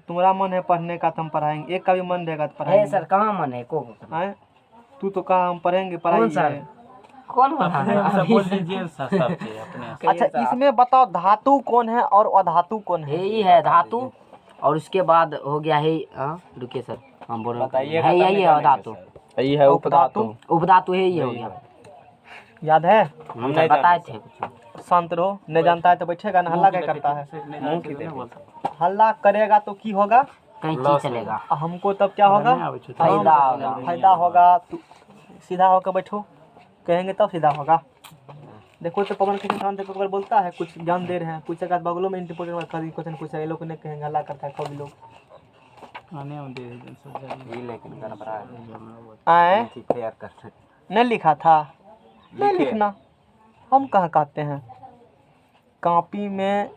Speaker 1: तुम्हारा मन है पढ़ने का तो हम पढ़ाएंगे। एक का भी मन रहेगा तो
Speaker 3: है
Speaker 1: पढ़ाएंगे।
Speaker 3: सर कहाँ मन है को
Speaker 1: हैं? तू तो कहा हम पढ़ेंगे
Speaker 3: कौन सर?
Speaker 1: पढ़ाएंगे।
Speaker 3: कौन बना
Speaker 2: सब बोल दीजिए सर सब चीज अपने
Speaker 1: अच्छा इसमें बताओ धातु कौन है और अधातु कौन है?
Speaker 3: यही है धातु और उसके बाद हो गया है रुकिए सर हम बोल रहे हैं यही है धातु
Speaker 5: ये है उपधातु।
Speaker 3: उपधातु है ये हो गया।
Speaker 1: याद है?
Speaker 3: हम सर बताए थे कुछ।
Speaker 1: शांत रहो। नहीं जानता है तो बैठेगा ना। हल्ला क्या करता है? हल्ला करेगा तो की होगा?
Speaker 3: कहीं चीज चलेगा
Speaker 1: हमको तब क्या होगा?
Speaker 3: फायदा होगा।
Speaker 1: फायदा होगा। तू सीधा होकर बैठो कहेंगे तब सीधा होगा। देखो तो पवन किसी शांत होकर बोलता है कुछ ज्ञान दे रहे हैं कुछ जगह बगलों में इंपोर्टेंट क्वेश्चन पूछा ये लोग ने कहेंगे हल्ला करता है कभी लोग आए नहीं लिखा था। नहीं लिखना हम कहाँ कहते हैं। कॉपी में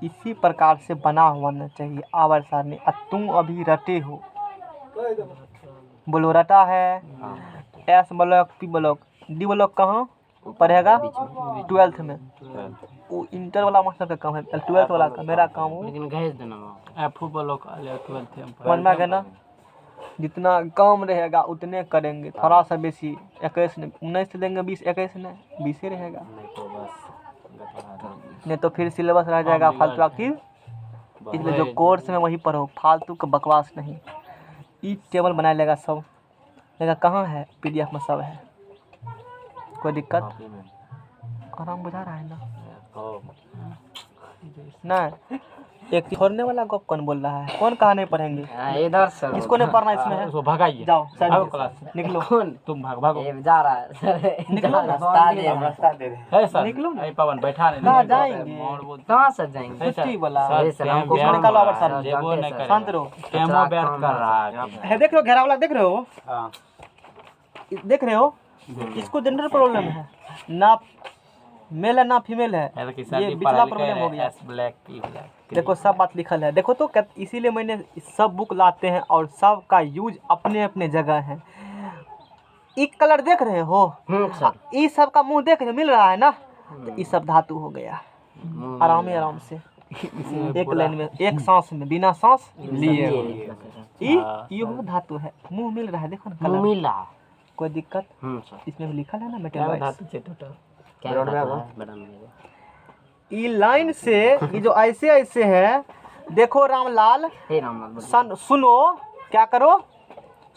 Speaker 1: इसी प्रकार से बना होना चाहिए आवर सारणी। तुम अभी रटे हो बोलो रटा है। S block P block D block कहाँ पढ़ेगा? 12th में। वो इंटर वाला मास्टर का काम है 12th वाला का मेरा काम हो।
Speaker 3: लेकिन भेज देना
Speaker 2: एफ ब्लॉक वाले 12th में
Speaker 1: समझ में आ गया ना? जितना काम रहेगा उतने करेंगे। थोड़ा सा बेसी 21 ने 19 से देंगे 20 21 ने 20 ही रहेगा। नहीं तो फिर सिलेबस रह जाएगा फालतू। आखिर इसलिए जो कोर्स में वही पढ़ो फालतू का बकवास नहीं। ई टेबल बना लेगा सब लेगा कहाँ है? PDF में सब है। कोई दिक्कत? आराम बुझा रहा है ना? एक छोड़ने वाला गप कौन बोल रहा है? कौन कहा नहीं पढ़ेंगे?
Speaker 3: इधर सर
Speaker 1: किसको नहीं पढ़ना इसमें है?
Speaker 2: उसको भगाइए
Speaker 1: जाओ
Speaker 2: भागो
Speaker 1: सर
Speaker 2: क्लास से
Speaker 1: निकलो।
Speaker 3: कौन
Speaker 2: तुम भागो
Speaker 3: ये जा रहा है सर
Speaker 1: निकलो
Speaker 3: रास्ता दे रहा है।
Speaker 5: रास्ता दे दे।
Speaker 2: है सर
Speaker 1: निकलो ना।
Speaker 2: ए पवन बैठा नहीं
Speaker 1: कहाँ जाएंगे?
Speaker 3: कहाँ सर जाएंगे?
Speaker 2: है सर।
Speaker 1: छुट्टी वाला
Speaker 3: सर, सर, हमको
Speaker 2: कैम
Speaker 1: निकालो आवर
Speaker 2: सर,
Speaker 1: सर।
Speaker 2: जेबो नहीं करेगा।
Speaker 1: शांत रहो।
Speaker 2: कैमो व्यर्थ कर रहा है
Speaker 1: है देख रहे हो घेरा वाला देख रहे हो?
Speaker 2: हाँ
Speaker 1: देख रहे हो? इसको जनरल प्रॉब्लम है ना। मेल है ना फीमेल है,
Speaker 2: ऐसा कि
Speaker 1: ये
Speaker 2: सर
Speaker 1: पिछला प्रॉब्लम हो गया।
Speaker 2: S black P black.
Speaker 1: देखो सब बात लिखल है, देखो तो इसीलिए मैंने सब बुक लाते हैं और सब का यूज अपने अपने जगह है। एक कलर देख रहे हो,
Speaker 3: सर
Speaker 1: इस सब का मुंह देख मिल रहा है ना, तो इस सब धातु हो गया। आराम से एक लाइन में, एक सांस में, बिना सांस लिए ये हो धातु है। मुंह मिल रहा है, देखो ना कलर
Speaker 3: मिल रहा।
Speaker 1: कोई दिक्कत
Speaker 3: सर
Speaker 1: इसमें भी लिखा है ना
Speaker 2: क्या
Speaker 1: मेटल
Speaker 2: धातु से टोटल
Speaker 3: क्या मैडम
Speaker 1: ई लाइन से ये जो ऐसे ऐसे है, देखो रामलाल
Speaker 3: हे रामलाल
Speaker 1: सुनो, क्या करो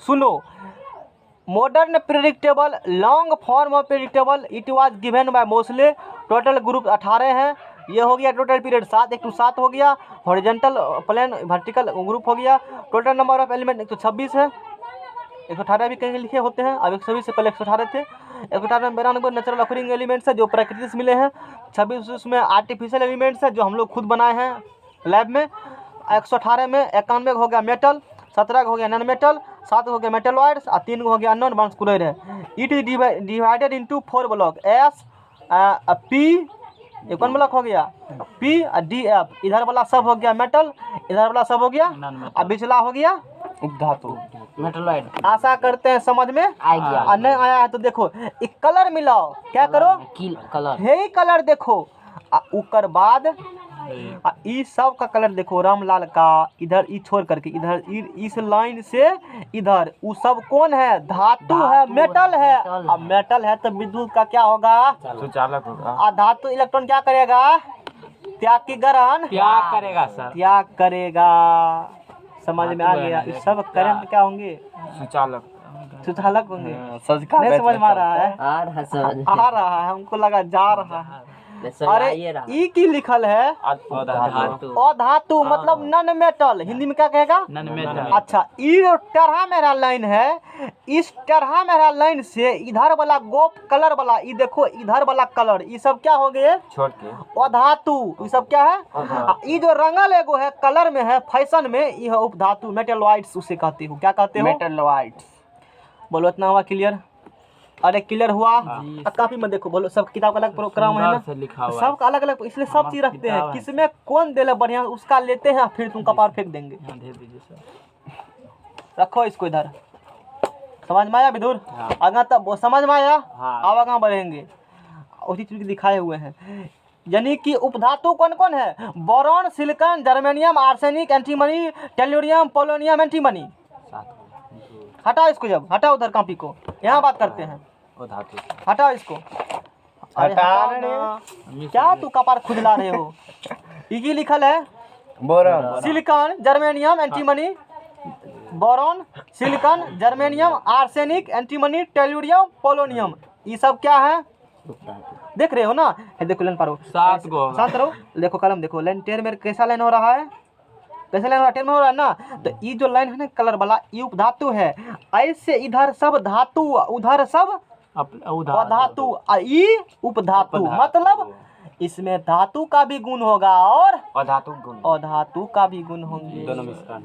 Speaker 1: सुनो। Modern predictable long form of predictable it was given by Moseley. Total group 18 हैं। ये हो गया टोटल पीरियड 7, 1 to 7 हो गया। हॉरिजॉन्टल प्लेन वर्टिकल ग्रुप हो गया। टोटल नंबर ऑफ एलिमेंट 126 है। 118 भी कहीं लिखे होते हैं, अब 126 से पहले 118 थे। 118 में 92 नेचुरल ऑकरिंग एलिमेंट्स है जो प्रकृति से मिले हैं। 26 उसमें आर्टिफिशियल एलिमेंट्स है जो हम लोग खुद बनाए हैं लैब में। 118 में 91 हो गया मेटल, 17 हो गया नॉन मेटल, 7 हो गया मेटलॉइड्स और 3 हो गया अननोन बांसकुलर है। It is divided into 4 block S P, ये कौन ब्लॉक हो गया पी डी एफ। इधर वाला सब हो गया मेटल, इधर वाला सब हो गया और बिचला हो गया
Speaker 5: उपधातु
Speaker 3: मेटलॉइड।
Speaker 1: आशा करते हैं समझ में
Speaker 3: आ गया।
Speaker 1: और नहीं आया है तो देखो एक कलर मिलाओ, क्या करो
Speaker 3: किल कलर
Speaker 1: हे कलर देखो उकर बाद ई सब का कलर देखो। रामलाल का इधर ई छोड़ करके इधर इस लाइन से इधर वो सब कौन है धातु है, मेटल है। अब मेटल है तो विद्युत का क्या होगा,
Speaker 2: सुचालक होगा।
Speaker 1: और धातु इलेक्ट्रॉन क्या करेगा, त्यागीकरण
Speaker 2: क्या करेगा सर?
Speaker 1: त्याग करेगा। समझ में आ गया। इस सब करंट क्या होंगे,
Speaker 2: सुचालक
Speaker 1: सुचालक होंगे।
Speaker 5: सच का
Speaker 1: नहीं समझ में आ रहा है,
Speaker 4: आ रहा समझ
Speaker 1: आ रहा है, हमको लगा जा रहा है। अरे
Speaker 4: ये रहा
Speaker 1: ई की लिखल है
Speaker 2: धातु
Speaker 1: अधातु मतलब नॉन मेटल, हिंदी में क्या कहेगा
Speaker 2: नन में
Speaker 1: अच्छा। ई टरहा मेरा लाइन है, इस टरहा मेरा लाइन से इधर वाला गोप कलर वाला ई देखो इधर वाला कलर, ई सब क्या हो गए
Speaker 2: छोड़ के
Speaker 1: अधातु। ये सब क्या है, ई जो रंगल एगो है कलर में है फैशन में, ये है उपधातु मेटलॉइड्स उसे कहते हो। क्या कहते हो,
Speaker 5: मेटलॉइड्स।
Speaker 1: बोलो इतना हुआ क्लियर। अरे क्लियर हुआ। काफी में देखो, बोलो सब किताब का अलग प्रोग्राम है
Speaker 2: से
Speaker 1: ना,
Speaker 2: लिखा हुआ
Speaker 1: सब का अलग अलग, इसलिए सब चीज रखते हैं। किसमें कौन दे बढ़िया उसका लेते हैं, फिर तुम कपार फेंक देंगे।
Speaker 2: है। दे दीजिए सर।
Speaker 1: रखो इसको इधर। समझ में आया विदुर? आगा तब समझ में आया, अब आगा बढ़ेंगे। उसी चीज दिखाए हुए हैं, यानी कि उपधातु कौन कौन है, boron, silicon, germanium, arsenic, antimony, tellurium, polonium, antimony. हटाओ इसको, जब हटाओ उधर कॉपी को, यहाँ बात करते हैं।
Speaker 2: वो धातु
Speaker 1: हटाओ इसको। अरे हटाओ ना। क्या तू कपार खुजला रहे हो। ये लिखल है
Speaker 5: boron,
Speaker 1: silicon, germanium, antimony, boron, silicon, germanium, arsenic, antimony, tellurium, polonium. ये सब क्या है देख रहे हो ना, देखो लाइन पारो
Speaker 2: 7 गो
Speaker 1: शांत रहो। देखो कलम देखो, लाइन टेर में कैसा लाइन हो रहा है, कैसे लाइन हो रहा है, टेर में हो रहा है ना। तो ये जो लाइन है ना कलर वाला, ये उपधातु है। ऐसे इधर सब धातु, उधर सब अधातु, ई उपधातु। मतलब इसमें धातु का भी गुण होगा और
Speaker 5: अधातु गुण,
Speaker 1: अधातु का भी गुण होंगे।
Speaker 2: दोनों मिश्रण।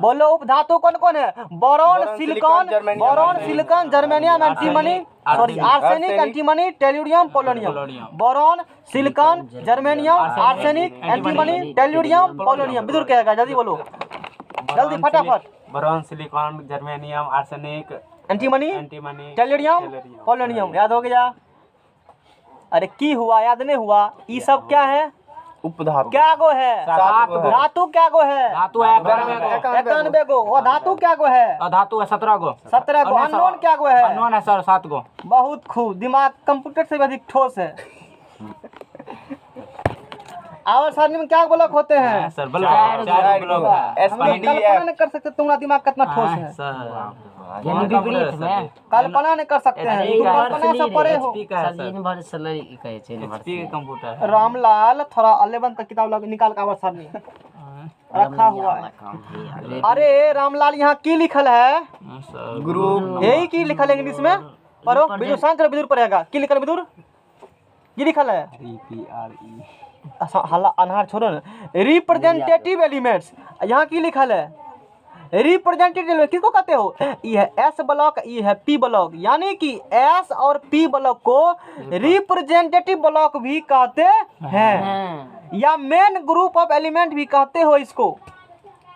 Speaker 1: बोलो उपधातु कौन कौन है, boron, silicon, boron, silicon, germanium, antimony, sorry arsenic, antimony, tellurium, polonium. Boron, silicon, germanium, arsenic, antimony, tellurium, polonium. Vidur कहेगा, जल्दी बोलो, जल्दी फटाफट।
Speaker 2: Boron, silicon, germanium, arsenic,
Speaker 1: antimony,
Speaker 2: antimony,
Speaker 1: tellurium, polonium. याद हो गया? अरे की हुआ, याद नहीं हुआ? ये सब क्या है,
Speaker 5: उपधातु
Speaker 1: क्या गो है, धातु क्या गो है,
Speaker 2: धातु है
Speaker 1: 91 गो। और धातु क्या गो है,
Speaker 2: धातु है 17 गो।
Speaker 1: 17 गो। अननोन क्या गो है,
Speaker 2: अननोन है सर 7 गो।
Speaker 1: बहुत खूब, दिमाग कंप्यूटर से भी अधिक ठोस है। आवर सारणी में क्या ब्लॉक होते हैं
Speaker 2: सर ब्लॉक 4 ब्लॉक है।
Speaker 1: हम लोग कल्पना नहीं कर सकते तुम्हारा दिमाग कितना ठोस है।
Speaker 2: सर
Speaker 3: यानी विपरीत में
Speaker 1: कल्पना नहीं कर सकते हैं, तुम कल्पना से परे हो।
Speaker 2: एचपी का है सर,
Speaker 3: यूनिवर्सल कहे छे
Speaker 2: एचपी के कंप्यूटर है।
Speaker 1: रामलाल थोड़ा 11 का किताब निकाल के आवर सारणी रखा हुआ है। अरे रामलाल यहाँ की लिखल है,
Speaker 2: सर
Speaker 5: ग्रुप
Speaker 1: यही की लिखल है इंग्लिश में पढ़ो। विदुर शांत रहो, विदुर पढ़ेगा। की लिखल है विदुर, ये लिखल है हल्ला अनहार छोड़ो ना। रिप्रेजेंटेटिव एलिमेंट्स, यहाँ की लिखल है रिप्रेजेंटेटिव किसको कहते हो? ये है एस ब्लॉक, ये है पी ब्लॉक, यानी कि एस और पी ब्लॉक को रिप्रेजेंटेटिव ब्लॉक भी कहते हैं या मेन ग्रुप ऑफ एलिमेंट भी कहते हो इसको।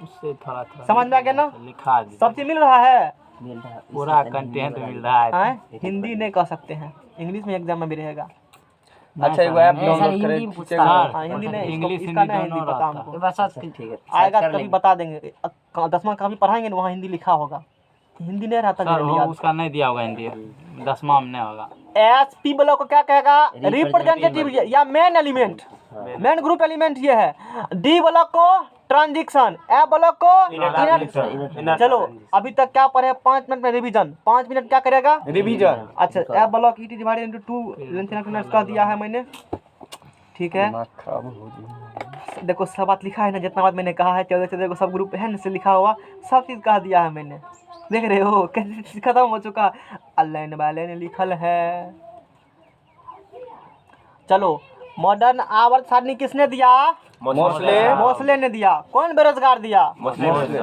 Speaker 2: उससे थोड़ा थोड़ा
Speaker 1: समझ में आ गया ना?
Speaker 2: लिखा दीजिए।
Speaker 1: सब चीज मिल रहा है,
Speaker 2: पूरा कंटेंट मिल रहा है।
Speaker 1: हिंदी नहीं कह सकते हैं, इंग्लिश में एग्जाम में भी रहेगा।
Speaker 5: अच्छा एक ऐप
Speaker 3: सर
Speaker 5: डाउनलोड
Speaker 3: हिंदी
Speaker 5: करें
Speaker 3: में पूछता है।
Speaker 1: हाँ हिंदी नहीं,
Speaker 2: इंग्लिश
Speaker 1: इसका
Speaker 2: हिंदी
Speaker 1: नहीं हिंदी
Speaker 2: दोनों
Speaker 1: पता
Speaker 2: रहता
Speaker 1: हमको,
Speaker 3: बस
Speaker 4: ठीक है
Speaker 1: आएगा कभी बता देंगे। 10वां का भी पढ़ाएंगे ना, वहाँ हिंदी लिखा होगा, हिंदी नहीं रहता
Speaker 2: सर
Speaker 1: जनरली
Speaker 2: वो
Speaker 1: याद।
Speaker 2: उसका नहीं दिया होगा हिंदी, 10वां में नहीं होगा।
Speaker 1: एस पी ब्लॉक को क्या कहेगा? रिप्रेजेंटेटिव या main element, main group element ये है। डी ब्लॉक को ट्रांजिशन, ए ब्लॉक को इनर। चलो अभी तक क्या पढ़े? 5 मिनट में रिवीजन, 5 मिनट क्या करेगा?
Speaker 5: रिवीजन।
Speaker 1: अच्छा A block it divided into 2 length and कह दिया है मैंने, ठीक है। देखो सब बात लिखा है ना, जितना बात मैंने कहा है 14 को सब ग्रुप है ना से लिखा हुआ, सब चीज कह दिया है मैंने। देख रहे हो कैसे चीज खत्म हो चुका, अल्लाह वाले ने लिखल है। चलो मॉडर्न आवर्त सारणी किसने दिया? मोस्ले ने दिया। कौन बेरोजगार दिया?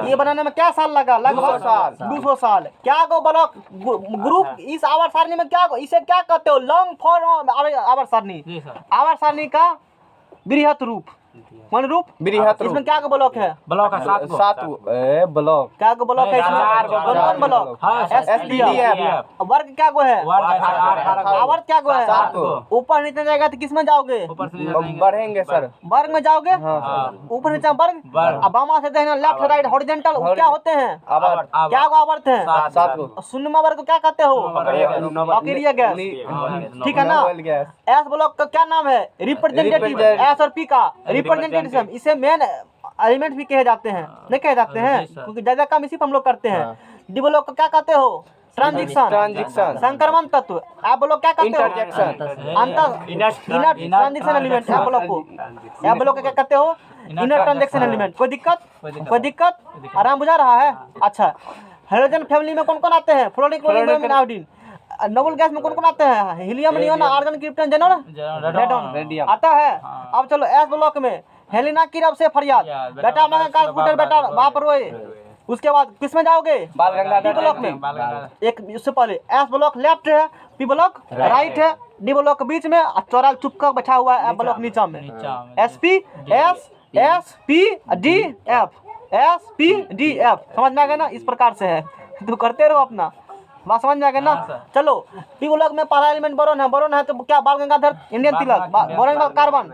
Speaker 1: ये बनाने में क्या साल लगा? लगभग 200 साल। क्या गो ब्लॉक ग्रुप इस आवर्त सारणी में क्या, इसे क्या कहते हो? लॉन्ग फॉर्म आवर्त सारणी। आवर्त सारणी का बृहत रूप, कौन रूप?
Speaker 5: बृहत रूप।
Speaker 1: इसमें क्या गो ब्लॉक है?
Speaker 2: ब्लॉक का 7
Speaker 5: ब्लॉक।
Speaker 1: क्या गो ब्लॉक है इसमें? कौन ब्लॉक?
Speaker 5: SDF।
Speaker 1: वर्ग क्या गो है? आवर्त क्या गो है? ऊपर नीचे जाएगा तो किसमें जाओगे?
Speaker 5: बढ़ेंगे सर,
Speaker 1: वर्ग में जाओगे।
Speaker 5: हाँ।
Speaker 1: ऊपर नीचे वर्ग। अब बामा से देखना, लेफ्ट राइट हॉरिजॉन्टल क्या होते हैं?
Speaker 5: आवर्त।
Speaker 1: क्या गो आवर्त है?
Speaker 5: 7
Speaker 1: शून्यमा वर्ग को क्या कहते हो? अकेरिया गैस, ठीक है ना। एस ब्लॉक का क्या नाम है? रिप्रेजेंटेटिव। एस और पी का रिप्रेजेंटेटिव, इसे मेन एलिमेंट भी कहे जाते हैं, नहीं कहे जाते हैं क्योंकि ज्यादा काम इसी पर हम लोग करते हैं। डी ब्लॉक को क्या कहते हो? ट्रांजिशन, संक्रमण तत्व। ए ब्लॉक क्या कहते हो? Inner transition element. A block को, ए ब्लॉक को क्या कहते हो? Inner transition element. कोई दिक्कत? आराम बुझा रहा है? अच्छा, हाइड्रोजन फैमिली में कौन कौन आते हैं? Fluorine, chlorine, bromine, iodine. Noble gas में कौन कौन आते हैं? Helium, neon, argon, krypton, radon
Speaker 5: radium
Speaker 1: आता है। अब चलो एस ब्लॉक में हेलिना की रब से फरियाद, बेटा मांगा का स्कूटर, बेटा बाप रोए। उसके बाद किस में जाओगे?
Speaker 5: बाल गंगाधर
Speaker 1: डी ब्लॉक में। एक उससे पहले एस ब्लॉक लेफ्ट है, पी ब्लॉक राइट है, डी ब्लॉक के बीच में, चौरा चुपका बैठा हुआ है, ए ब्लॉक नीचा में। एस पी डी एफ, समझ में आ गया ना? इस प्रकार से है, तो करते रहो अपना, बात समझ में आ गया ना? चलो पी ब्लॉक में पहला एलिमेंट बोरोन है तो क्या? बाल गंगाधर, इंडियन तिलक। बोरोन का कार्बन,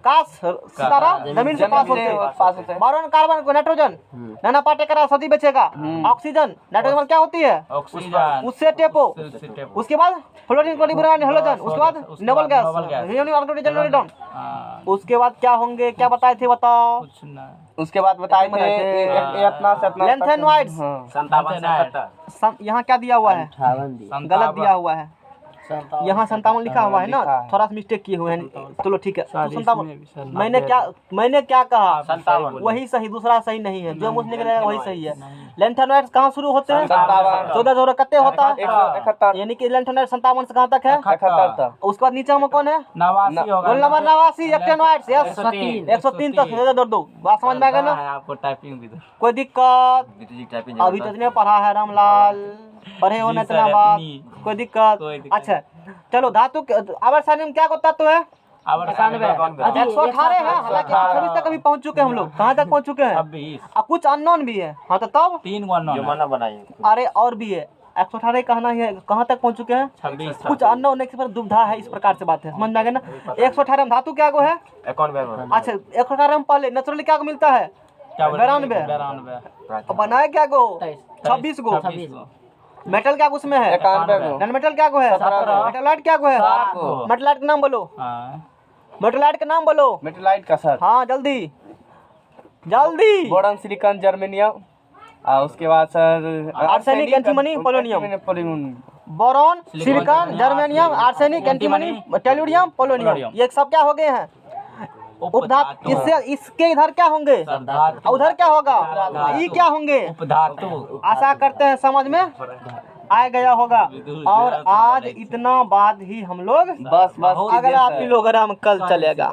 Speaker 1: काश सितारा जमीन से पास होते हैं। बोरोन कार्बन को नाइट्रोजन, नाना पाटेकरा सदी बचेगा। ऑक्सीजन, नाइट्रोजन क्या होती है?
Speaker 2: ऑक्सीजन,
Speaker 1: उससे टेपो। उसके बाद फ्लोरीन, क्लोरीन, ब्रोमीन, हैलोजन। उसके बाद noble gas, neon, argon, radon. उसके बाद क्या होंगे? क्या बताए थे बताओ?
Speaker 5: उसके बाद बताए थे इतना से इतना
Speaker 1: लेंथ एंड वाइड्स।
Speaker 2: 57 से 78।
Speaker 1: यहाँ क्या दिया हुआ है?
Speaker 4: 58
Speaker 1: गलत दिया हुआ है। यहाँ 57 लिखा हुआ है ना, थोड़ा सा मिस्टेक किए हुए हैं। चलो ठीक है, तो 57। मैंने क्या कहा? वही सही, दूसरा सही नहीं है। जो मुझे निकलेगा वही सही है। लेंथ एंड वाइड्स कहाँ शुरू होते हैं? 14 जोड़ कते होता है,
Speaker 5: 71
Speaker 1: यानी कि लेंथ एंड वाइड्स 57 से कहाँ तक है?
Speaker 5: 71 तक।
Speaker 1: उसके बाद नीचे में कौन है?
Speaker 2: 89 होगा।
Speaker 1: रोल नंबर 89, एक्टेन वाइड्स, यस 103 तक दो। बात समझ में आ गया ना?
Speaker 2: आपको टाइपिंग भी दो।
Speaker 1: कोई दिक्कत? अभी तो इतने पढ़ा है रामलाल, पढ़े हो ना इतना बात, कोई दिक्कत? अच्छा चलो, धातु आवर्त सारणी में क्या को तत्व है? 118 है, हालांकि 126 तक अभी पहुंच चुके हैं हम लोग। कहाँ तक पहुंच चुके हैं?
Speaker 2: 26।
Speaker 1: कुछ अननोन भी है। हाँ तो तब
Speaker 2: 3 अननोन।
Speaker 1: अरे और भी है, 118 कहना ही है। कहाँ तक पहुंच चुके हैं?
Speaker 2: 26।
Speaker 1: कुछ अननोन एक पर दुविधा है, इस प्रकार से बात है, समझ में आ गया ना? 118 में धातु क्या को है? अच्छा 118 में पहले नेचुरली क्या को मिलता है? 92। बनाए क्या को? 26 को। मेटल क्या उसमें है?
Speaker 5: 91
Speaker 1: नॉन मेटल क्या को है? मेटलाइट क्या को है? मेटलाइट का नाम बोलो। मेटलाइट का नाम बोलो।
Speaker 5: मेटलाइट का सर।
Speaker 1: हाँ जल्दी।
Speaker 5: Boron, silicon, germanium. उसके बाद sir
Speaker 1: arsenic, antimony, polonium. Boron, silicon, germanium, arsenic, antimony, tellurium, polonium, ये सब क्या हो गए हैं? उपधातु। इससे इसके इधर क्या होंगे? उधर क्या होगा? ये क्या होंगे?
Speaker 2: उपधातु।
Speaker 1: आशा करते हैं समझ में आ गया होगा। और आज इतना बात ही हम लोग,
Speaker 5: बस
Speaker 1: अगला आप लोग आराम कल चलेगा।